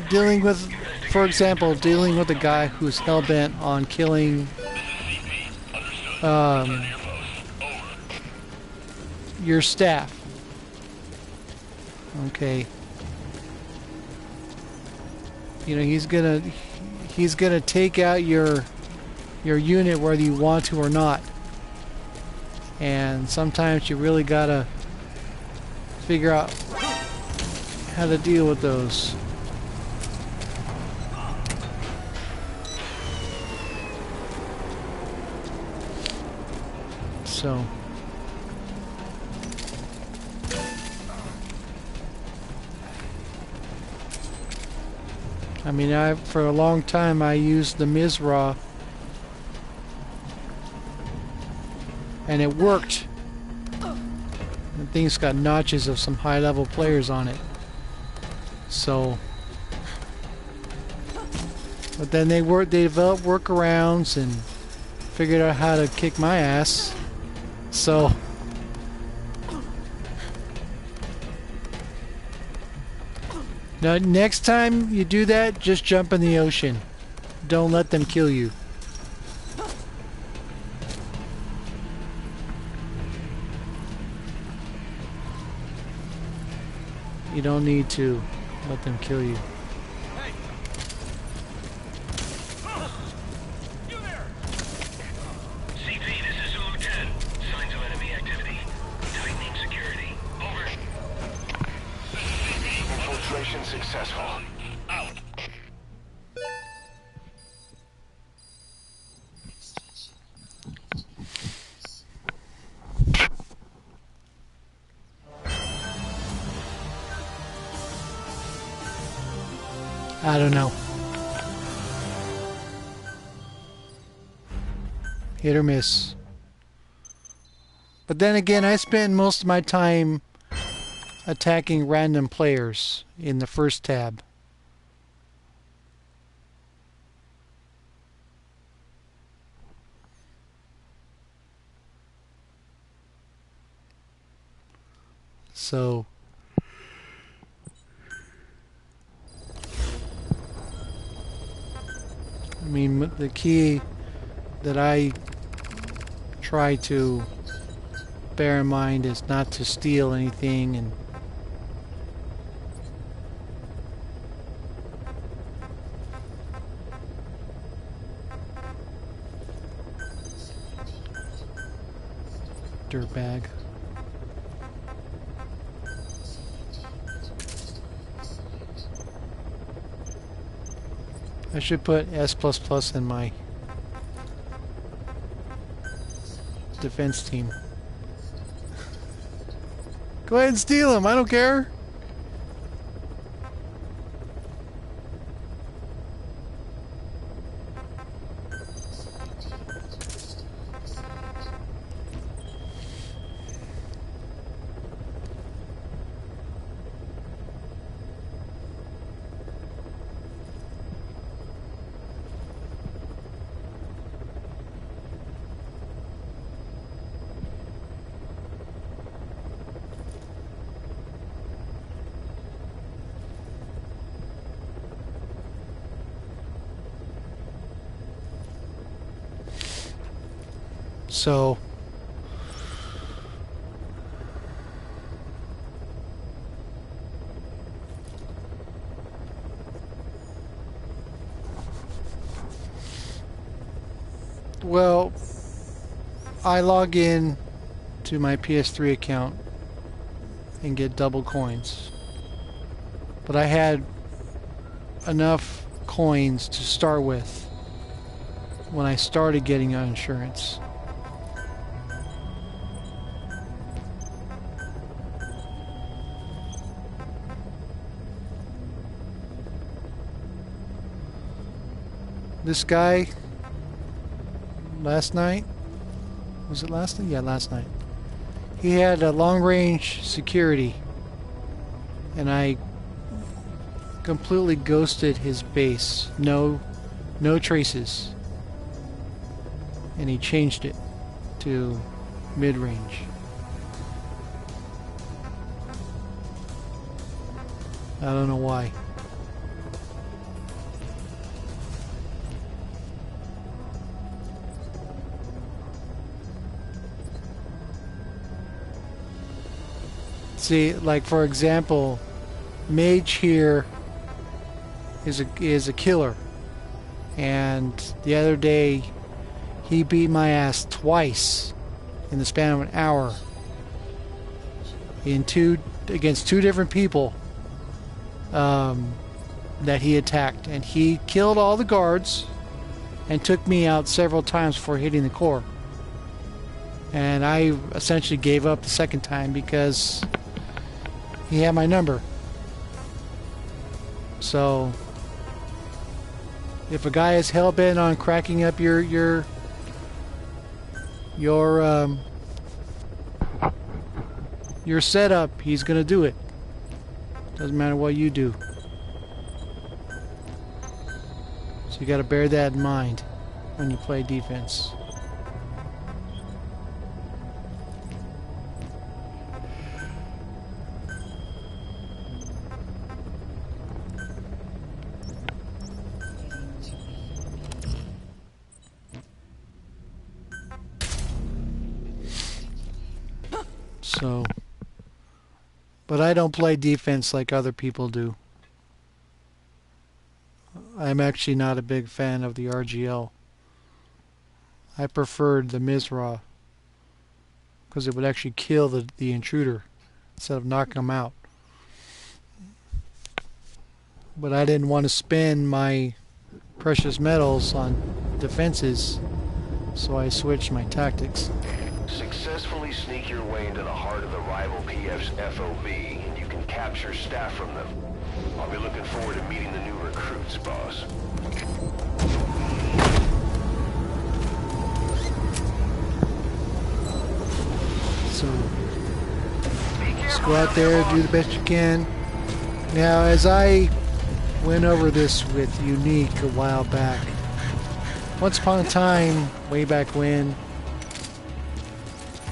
Dealing with, for example, dealing with a guy who's hell-bent on killing your staff. Okay. You know, he's gonna take out your unit whether you want to or not. And sometimes you really gotta figure out how to deal with those. So I mean, for a long time I used the Mizra and it worked. The thing's got notches of some high-level players on it. So, but then they developed workarounds and figured out how to kick my ass. So now next time you do that, just jump in the ocean. Don't let them kill you. You don't need to let them kill you. CP, this is Zulu 10. Signs of enemy activity. Tightening security. Over. Infiltration successful. Out. I don't know. Hit or miss. But then again, I spent most of my time attacking random players in the first tab. So I mean, the key that I try to bear in mind is not to steal anything and dirtbag. I should put S++ in my defense team. Go ahead and steal him, I don't care. So well, I log in to my PS3 account and get double coins. But I had enough coins to start with when I started getting insurance. This guy last night, was it last night? Yeah, last night. He had a long-range security, and I completely ghosted his base. No traces. And he changed it to mid-range. I don't know why. See, like for example, Mage here is a killer, and the other day he beat my ass twice in the span of an hour against two different people that he attacked, and he killed all the guards and took me out several times before hitting the core. And I essentially gave up the second time because he had my number. So if a guy is hell-bent on cracking up your setup, he's gonna do it. Doesn't matter what you do. So you gotta bear that in mind when you play defense. So, but I don't play defense like other people do. I'm actually not a big fan of the RGL. I preferred the Mizra because it would actually kill the intruder instead of knocking him out. But I didn't want to spend my precious metals on defenses, so I switched my tactics. Successfully sneak your way into the heart of the rival PF's FOB, and you can capture staff from them. I'll be looking forward to meeting the new recruits, boss. So, just go out there, do the best you can. Now, as I went over this with Unique a while back, once upon a time, way back when,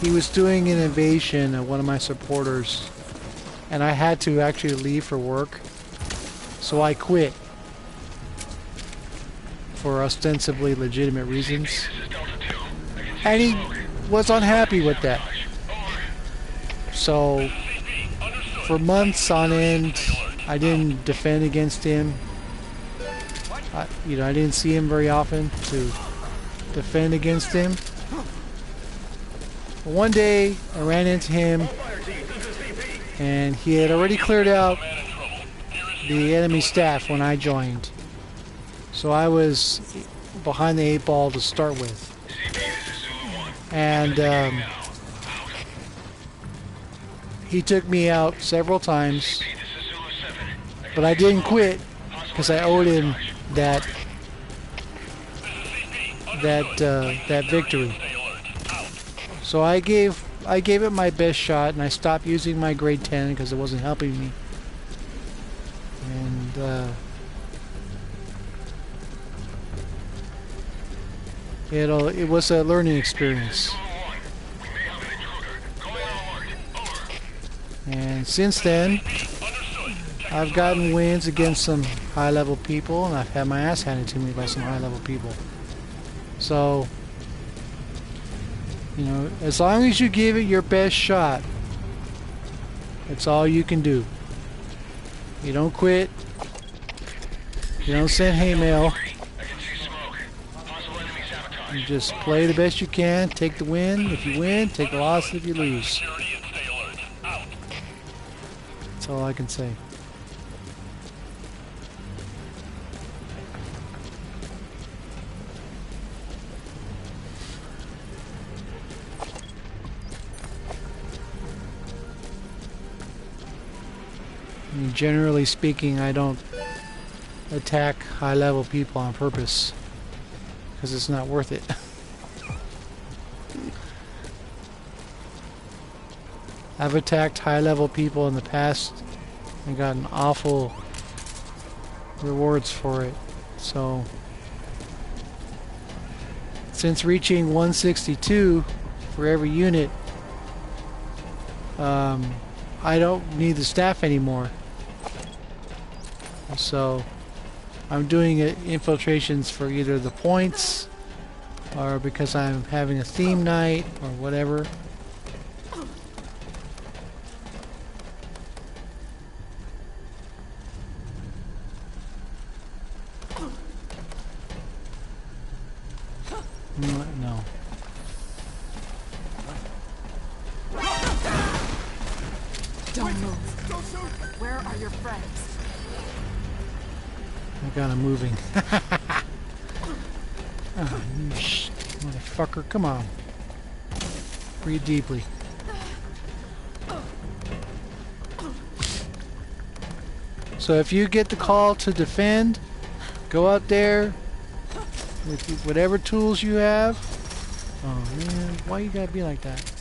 he was doing an invasion of one of my supporters, and I had to actually leave for work, so I quit for ostensibly legitimate reasons, and he was unhappy with that. So for months on end, I didn't defend against him. I didn't see him very often to defend against him. One day, I ran into him, and he had already cleared out the enemy staff when I joined. So I was behind the 8 ball to start with. And he took me out several times, but I didn't quit because I owed him that victory. So I gave it my best shot, and I stopped using my grade 10 because it wasn't helping me. And it was a learning experience. And since then, I've gotten wins against some high-level people, and I've had my ass handed to me by some high-level people. So You know, as long as you give it your best shot, that's all you can do. You don't quit. You don't send hate mail. I can see smoke. Possible enemy sabotage. You just play the best you can. Take the win if you win. Take the loss if you lose. Security and stay alert. Out. That's all I can say. I mean, generally speaking, I don't attack high-level people on purpose because it's not worth it. I've attacked high-level people in the past and gotten awful rewards for it. So, since reaching 162 for every unit, I don't need the staff anymore. So I'm doing infiltrations for either the points or because I'm having a theme night or whatever. No. Don't move. Where are your friends? I got him moving. Oh, you motherfucker, come on. Breathe deeply. So if you get the call to defend, go out there with whatever tools you have. Oh man, why you gotta be like that?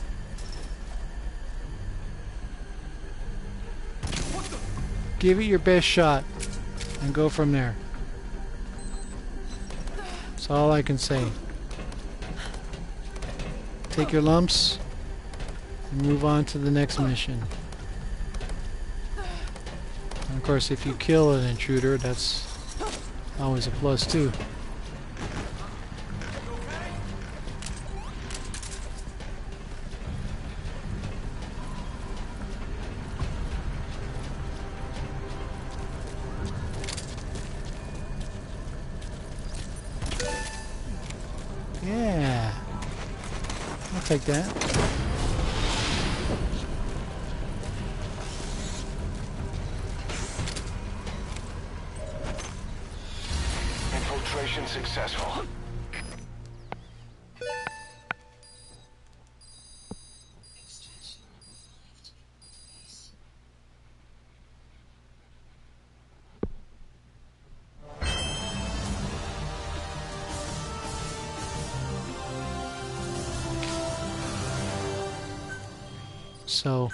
Give it your best shot and go from there. That's all I can say. Take your lumps and move on to the next mission. And of course, if you kill an intruder, that's always a plus too. Yeah, I'll take that. Infiltration successful. So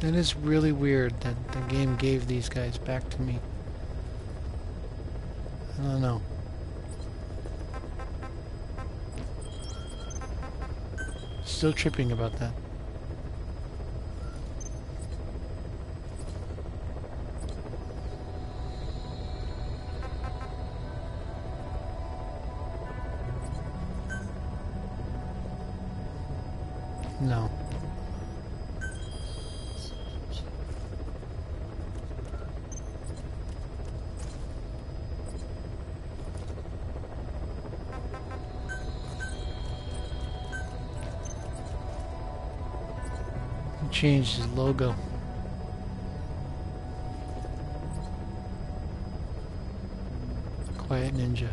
that is really weird that the game gave these guys back to me. I don't know. Still tripping about that. No. Changed his logo. Quiet Ninja.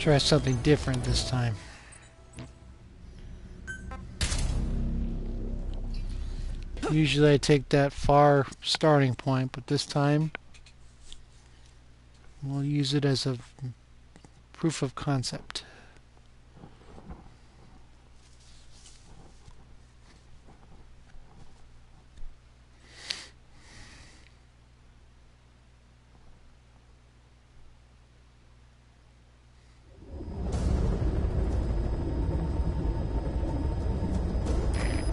Try something different this time. Usually I take that far starting point, but this time we'll use it as a proof of concept.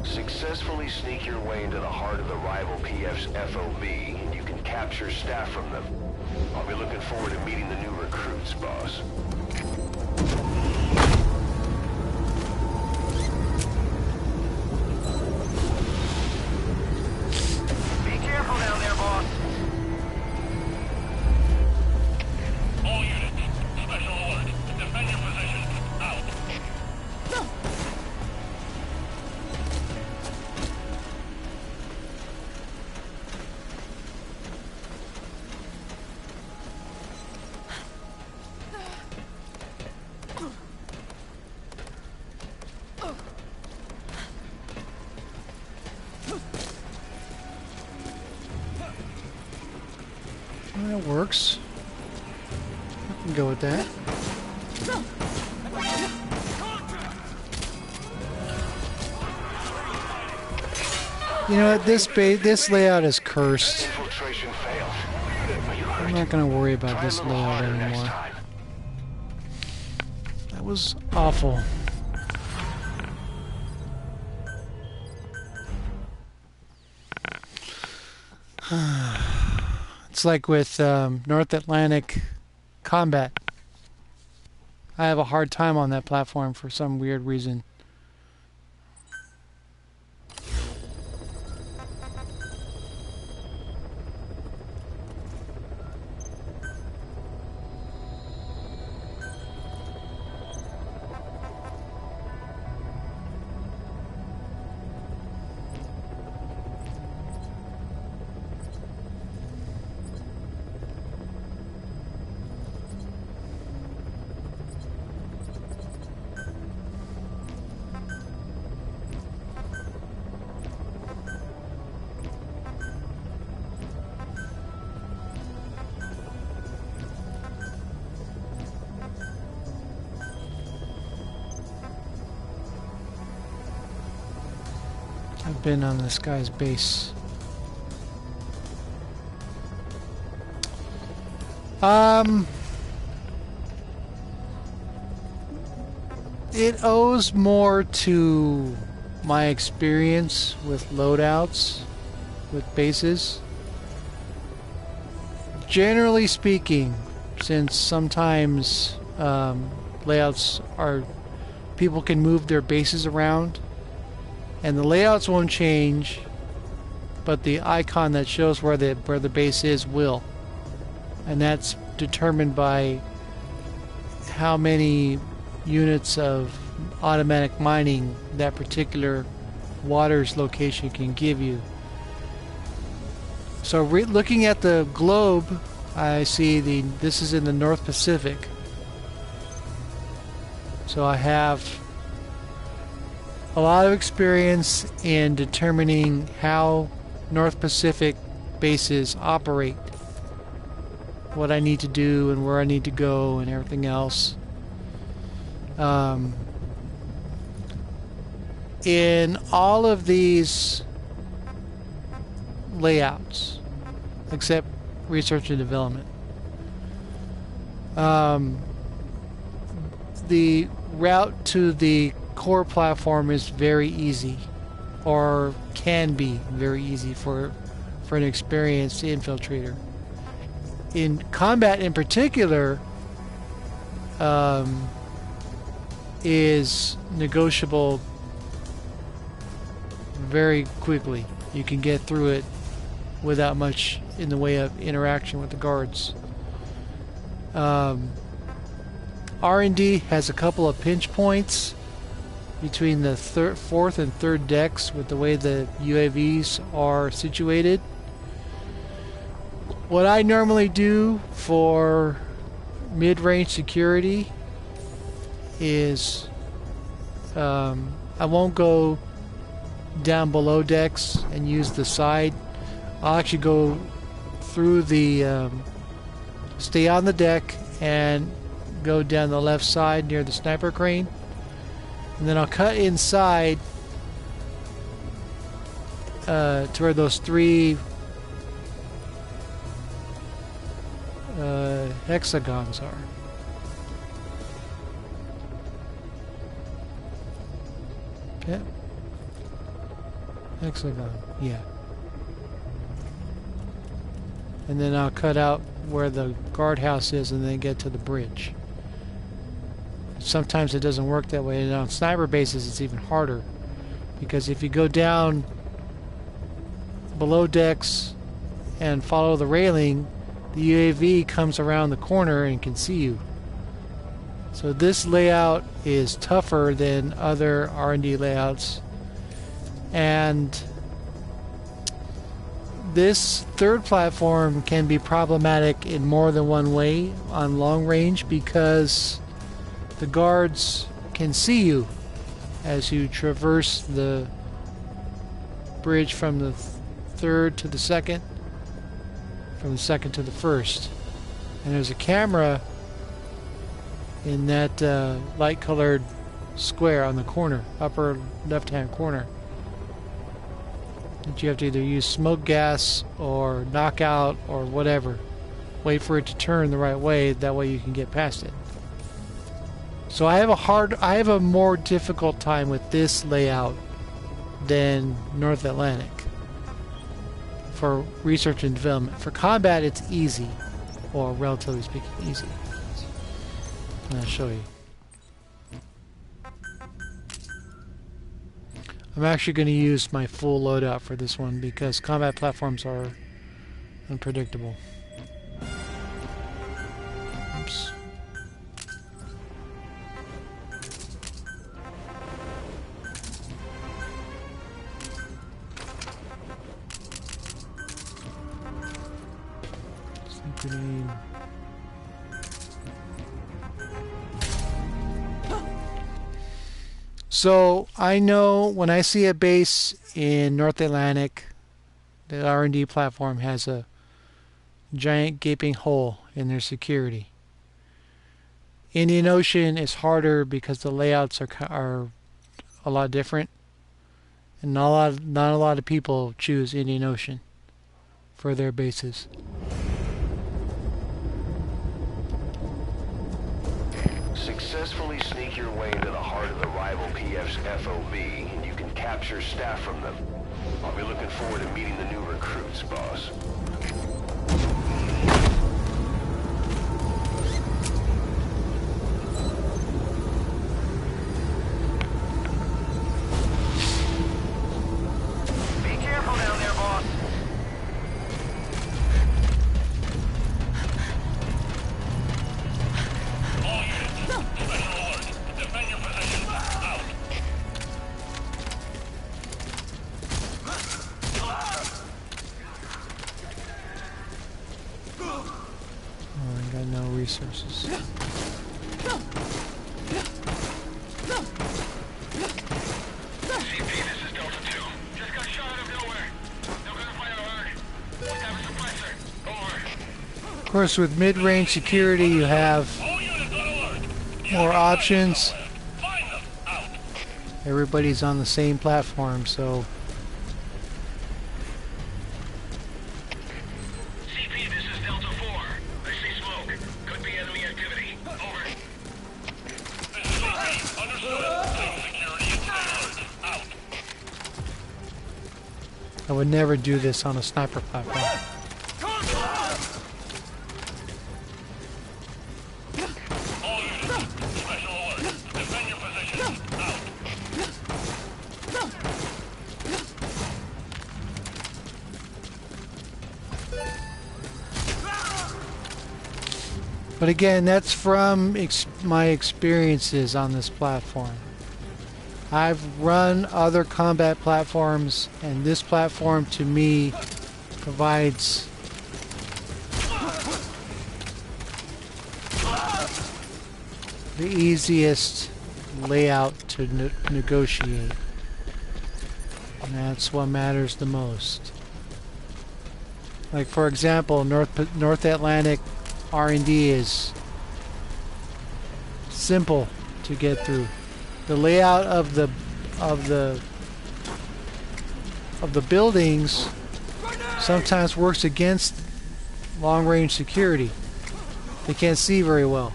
Successfully sneak your way into the heart of the rival PF's FOB, and you can capture staff from them. I'll be looking forward to meeting the new recruits, boss. Be careful down there, boss. All units, special alert. Defend your positions. Out. That works. I can go with that. You know what? This layout is cursed. Infiltration failed. Are you I'm hurt? not going to worry about Try a this little layout harder next anymore. time. That was awful. It's like with North Atlantic combat. I have a hard time on that platform for some weird reason. I've been on this guy's base. It owes more to my experience with loadouts, with bases. Generally speaking, since sometimes layouts are, people can move their bases around, and the layouts won't change, but the icon that shows where the base is will, and that's determined by how many units of automatic mining that particular water's location can give you. So looking at the globe, I see this is in the North Pacific. So I have a lot of experience in determining how North Pacific bases operate, what I need to do and where I need to go and everything else. In all of these layouts, except research and development, the route to the core platform is very easy, or can be very easy for an experienced infiltrator. In combat in particular, is negotiable very quickly. You can get through it without much in the way of interaction with the guards. R&D has a couple of pinch points between the fourth and third decks with the way the UAVs are situated. What I normally do for mid-range security is I won't go down below decks and use the side. I'll actually go through the stay on the deck and go down the left side near the sniper crane, and then I'll cut inside to where those three hexagons are. Yeah. Hexagon, yeah. And then I'll cut out where the guardhouse is and then get to the bridge. Sometimes it doesn't work that way, and on sniper bases it's even harder, because if you go down below decks and follow the railing, the UAV comes around the corner and can see you. So this layout is tougher than other R&D layouts, and this third platform can be problematic in more than one way on long range, because the guards can see you as you traverse the bridge from the third to the second, from the second to the first. And there's a camera in that light colored square on the corner, upper left hand corner, that you have to either use smoke gas or knockout or whatever. Wait for it to turn the right way, that way you can get past it. So I have a more difficult time with this layout than North Atlantic for research and development. For combat it's easy, or relatively speaking easy. I'll show you. I'm actually going to use my full loadout for this one because combat platforms are unpredictable. Oops. Grenade. So I know when I see a base in North Atlantic, the R&D platform has a giant gaping hole in their security. Indian Ocean is harder because the layouts are a lot different, and not a lot of people choose Indian Ocean for their bases. Successfully sneak your way into the heart of the rival PF's FOB, and you can capture staff from them. I'll be looking forward to meeting the new recruits, boss. Be careful down there, boss. All units, special alert. Defend your position. Out. Oh, I got no resources. CP, this is Delta 2. Just got shot out of nowhere. No gonna find a herd. Must have a suppressor. Over. Of course, with mid-range security, you have All units on alert. more options. Find them. Out. Everybody's on the same platform, so CP, this is Delta 4. I see smoke. Could be enemy activity. Over. This is CP. Understood. Take security and stay alert. Out. I would never do this on a sniper platform. All units, special alert. Defend your position. Out. But again, that's from my experiences on this platform. I've run other combat platforms, and this platform to me provides the easiest layout to negotiate. And that's what matters the most. Like for example, North Atlantic R&D is simple to get through. The layout of the buildings sometimes works against long-range security. They can't see very well.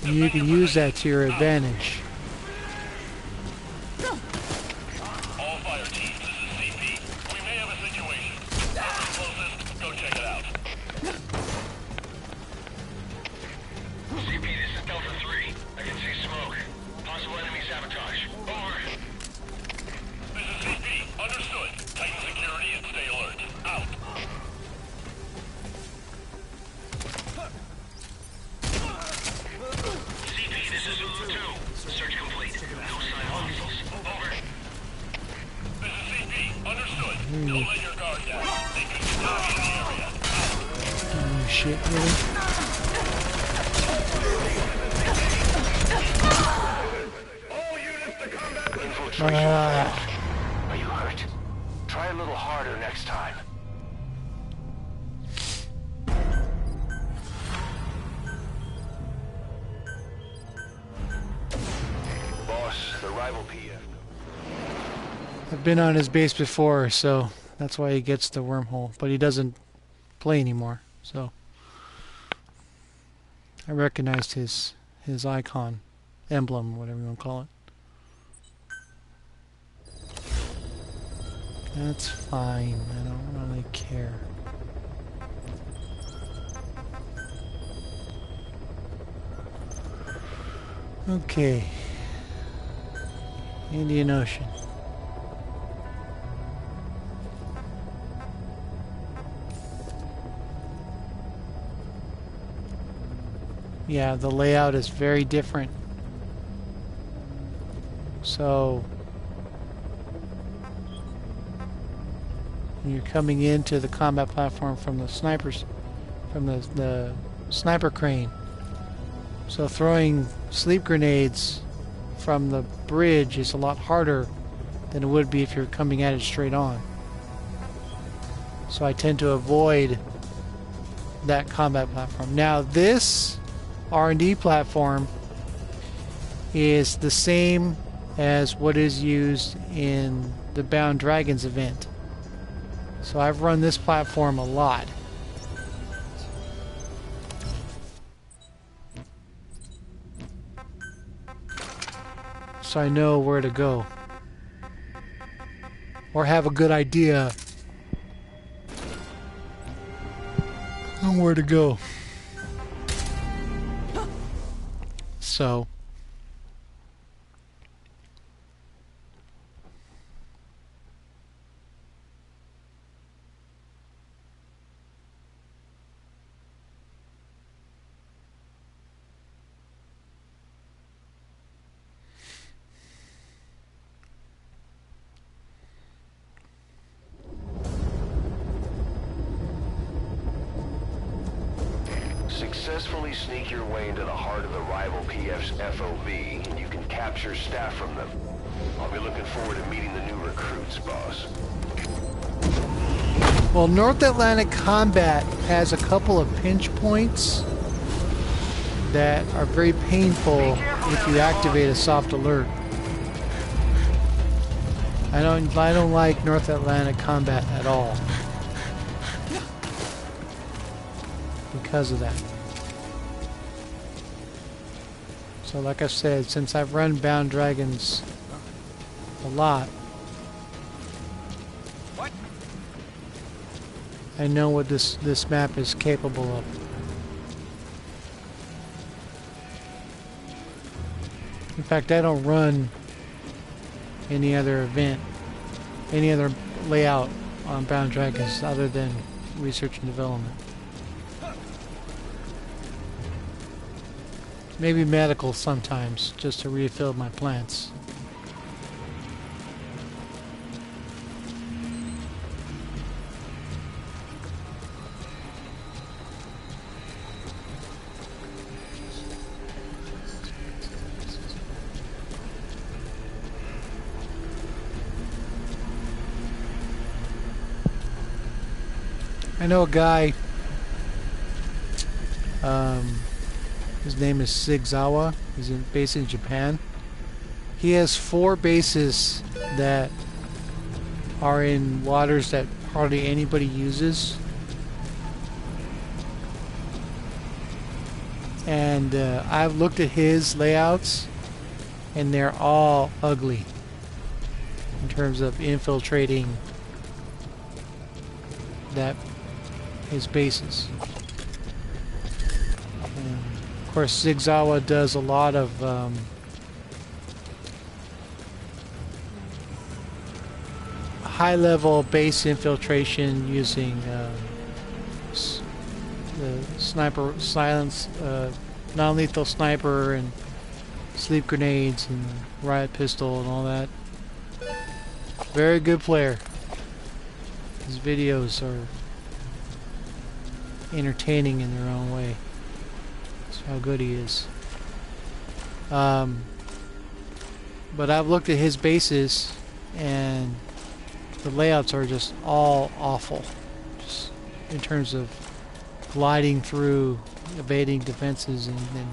And you can use that to your advantage. All fire teams, this is CP. We may have a situation. Closest, go check it out. CP, this is Delta 3. I can see smoke. Possible enemy sabotage. Over. This is CP. Understood. Tighten security and stay alert. Out. CP, this is Zulu 2. Search complete. No sign of hostiles. Over. This is CP. Understood. Don't let your guard down. They could be targeting the area. Oh shit, really? All units to combat. Infiltration. Are you hurt? Try a little harder next time. Boss, the rival PF. I've been on his base before, so that's why he gets the wormhole. But he doesn't play anymore, so I recognized his icon, emblem, whatever you want to call it. That's fine. I don't really care. Okay. Indian Ocean. Yeah, the layout is very different. So you're coming into the combat platform from the snipers, from the sniper crane. So throwing sleep grenades from the bridge is a lot harder than it would be if you're coming at it straight on. So I tend to avoid that combat platform. Now this R&D platform is the same as what is used in the Bound Dragons event. So I've run this platform a lot. So I know where to go. Or have a good idea on where to go. So successfully sneak your way into the heart of the rival PF's FOB, and you can capture staff from them. I'll be looking forward to meeting the new recruits, boss. well, North Atlantic Combat has a couple of pinch points that are very painful if you activate a soft alert. I don't like North Atlantic Combat at all because of that. So like I said, since I've run Bound Dragons a lot, I know what this map is capable of. In fact, I don't run any other event, any other layout on Bound Dragons other than research and development. Maybe medical sometimes, just to refill my plants. I know a guy, his name is Sigzawa. He's based in Japan. He has 4 bases that are in waters that hardly anybody uses. And I've looked at his layouts, and they're all ugly in terms of infiltrating that his bases. And of course, Sigzawa does a lot of high-level base infiltration using the sniper silence, non-lethal sniper, and sleep grenades, and riot pistol, and all that. Very good player. His videos are entertaining in their own way. That's how good he is. But I've looked at his bases, and the layouts are just all awful. Just in terms of gliding through, evading defenses, and then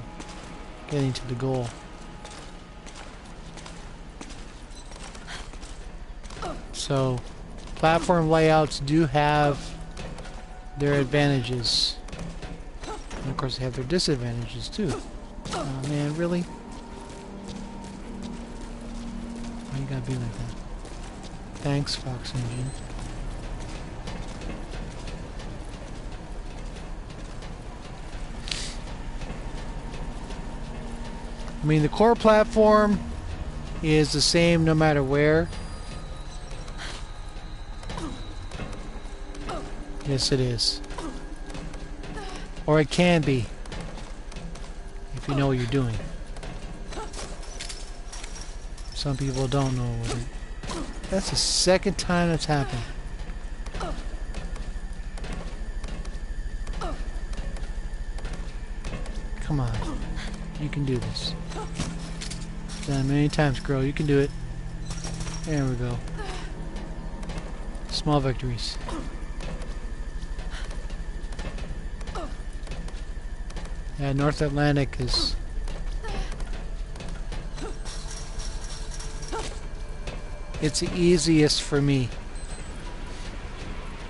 getting to the goal. So, platform layouts do have their advantages. And of course they have their disadvantages too. Oh man, really? Why you gotta be like that? Thanks, Fox Engine. I mean, the core platform is the same no matter where. Yes, it is. Or it can be, if you know what you're doing. Some people don't know what it... That's the second time that's happened. Come on. You can do this. Done many times, girl. You can do it. There we go. Small victories. Yeah, North Atlantic is... It's the easiest for me.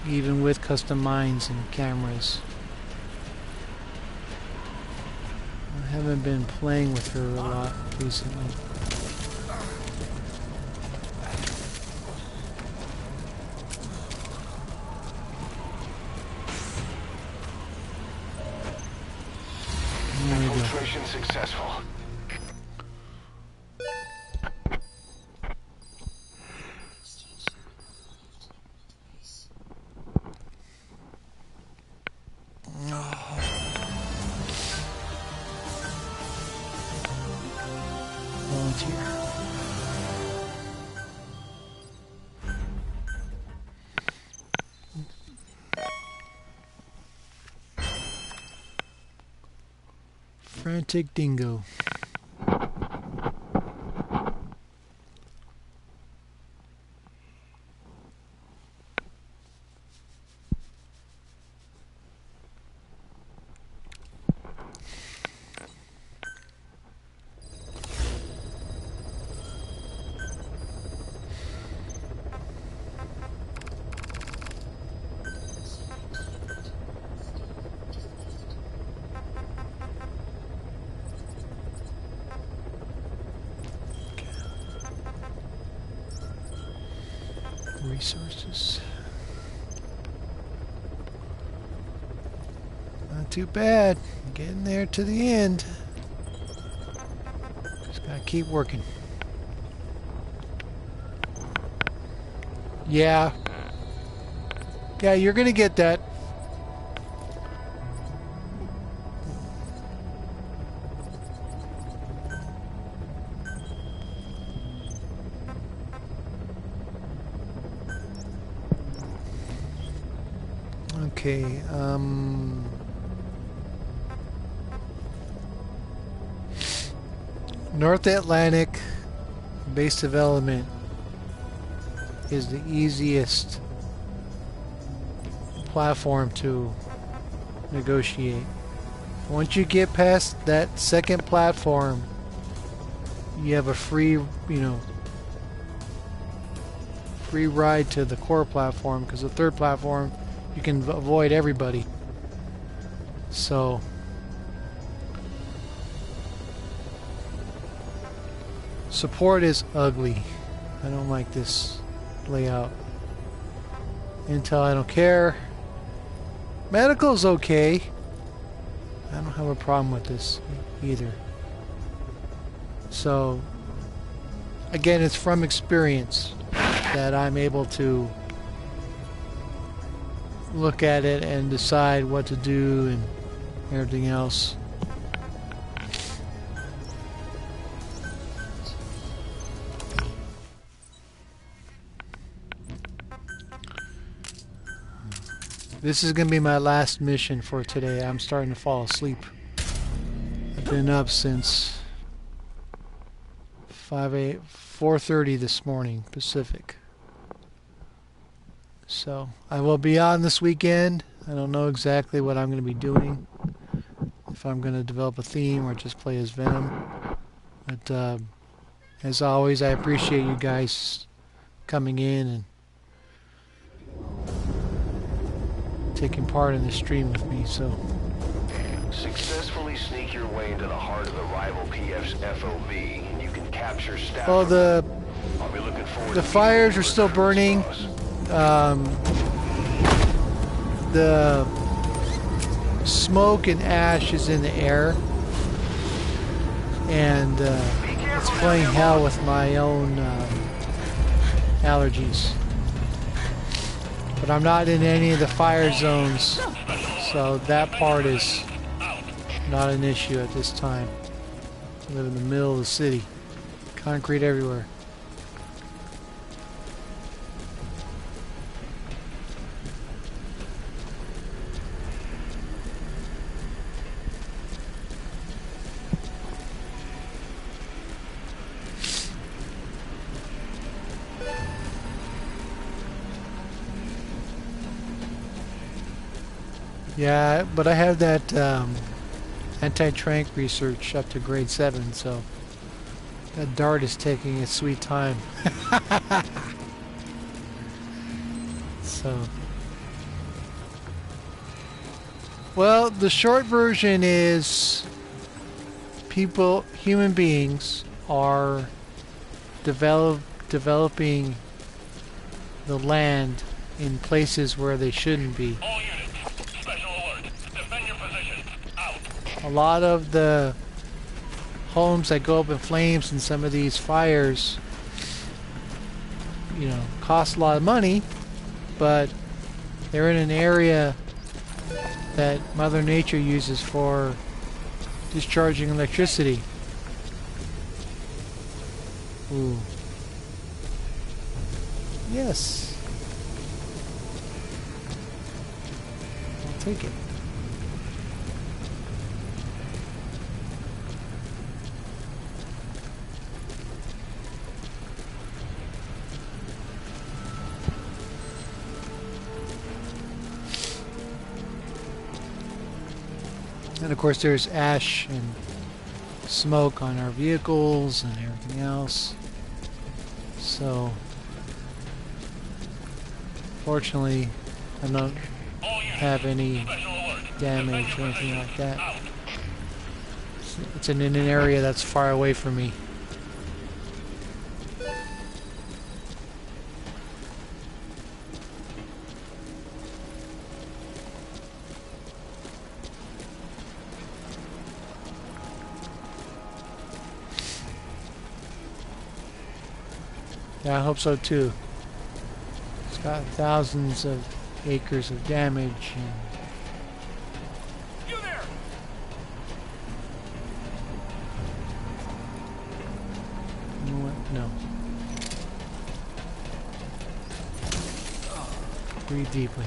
Even with custom mines and cameras. I haven't been playing with her a lot recently. Infiltration successful. Volunteer. Frantic Dingo. Resources. Not too bad. Getting there to the end. Just gotta keep working. Yeah. Yeah, you're gonna get that. Okay, North Atlantic base development is the easiest platform to negotiate. Once you get past that second platform, you have a free, free ride to the core platform, because the third platform you can avoid everybody. So support is ugly. I don't like this layout. Intel, I don't care. Medical's okay. I don't have a problem with this either. So again, it's from experience that I'm able to look at it and decide what to do and everything else. This is going to be my last mission for today. I'm starting to fall asleep. I've been up since 4:30 this morning Pacific. So I will be on this weekend. I don't know exactly what I'm going to be doing. If I'm going to develop a theme or just play as Venom. But as always, I appreciate you guys coming in and taking part in the stream with me. So Successfully sneak your way into the heart of the rival PF's FOV, and you can capture staff. well, the I'll be looking forward the to fires meeting are you still with burning. boss. The smoke and ash is in the air, and it's playing hell with my own allergies. But I'm not in any of the fire zones, so that part is not an issue at this time. I live in the middle of the city. Concrete everywhere. Yeah, but I have that anti-trank research up to grade 7, so that dart is taking its sweet time. So, well, the short version is human beings are developing the land in places where they shouldn't be. All units, special alert. Defend your position. Out. A lot of the homes that go up in flames in some of these fires, cost a lot of money, but they're in an area that Mother Nature uses for discharging electricity. Ooh. Yes. I'll take it. And of course there's ash and smoke on our vehicles and everything else. So fortunately I don't have any damage or anything like that. It's in an area that's far away from me. Yeah, I hope so too. It's got thousands of acres of damage and You there! you know what? No. Breathe deeply.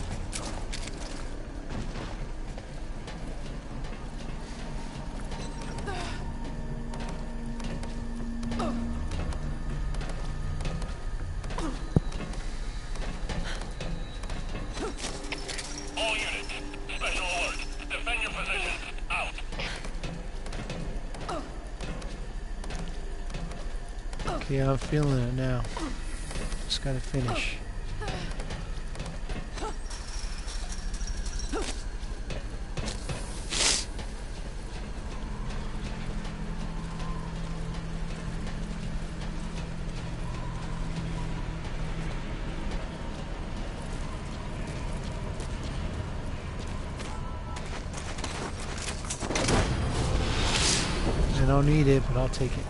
Yeah, I'm feeling it now. Just gotta finish. I don't need it, but I'll take it.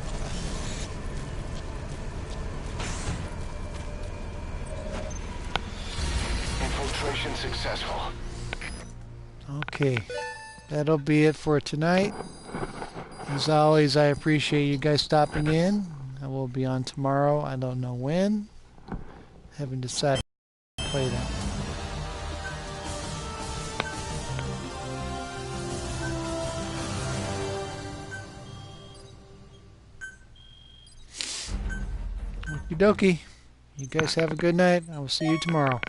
Infiltration successful. Okay, that'll be it for tonight. As always, I appreciate you guys stopping in. I will be on tomorrow. I don't know when. Haven't decided to play that. Okie dokie. You guys have a good night. I will see you tomorrow.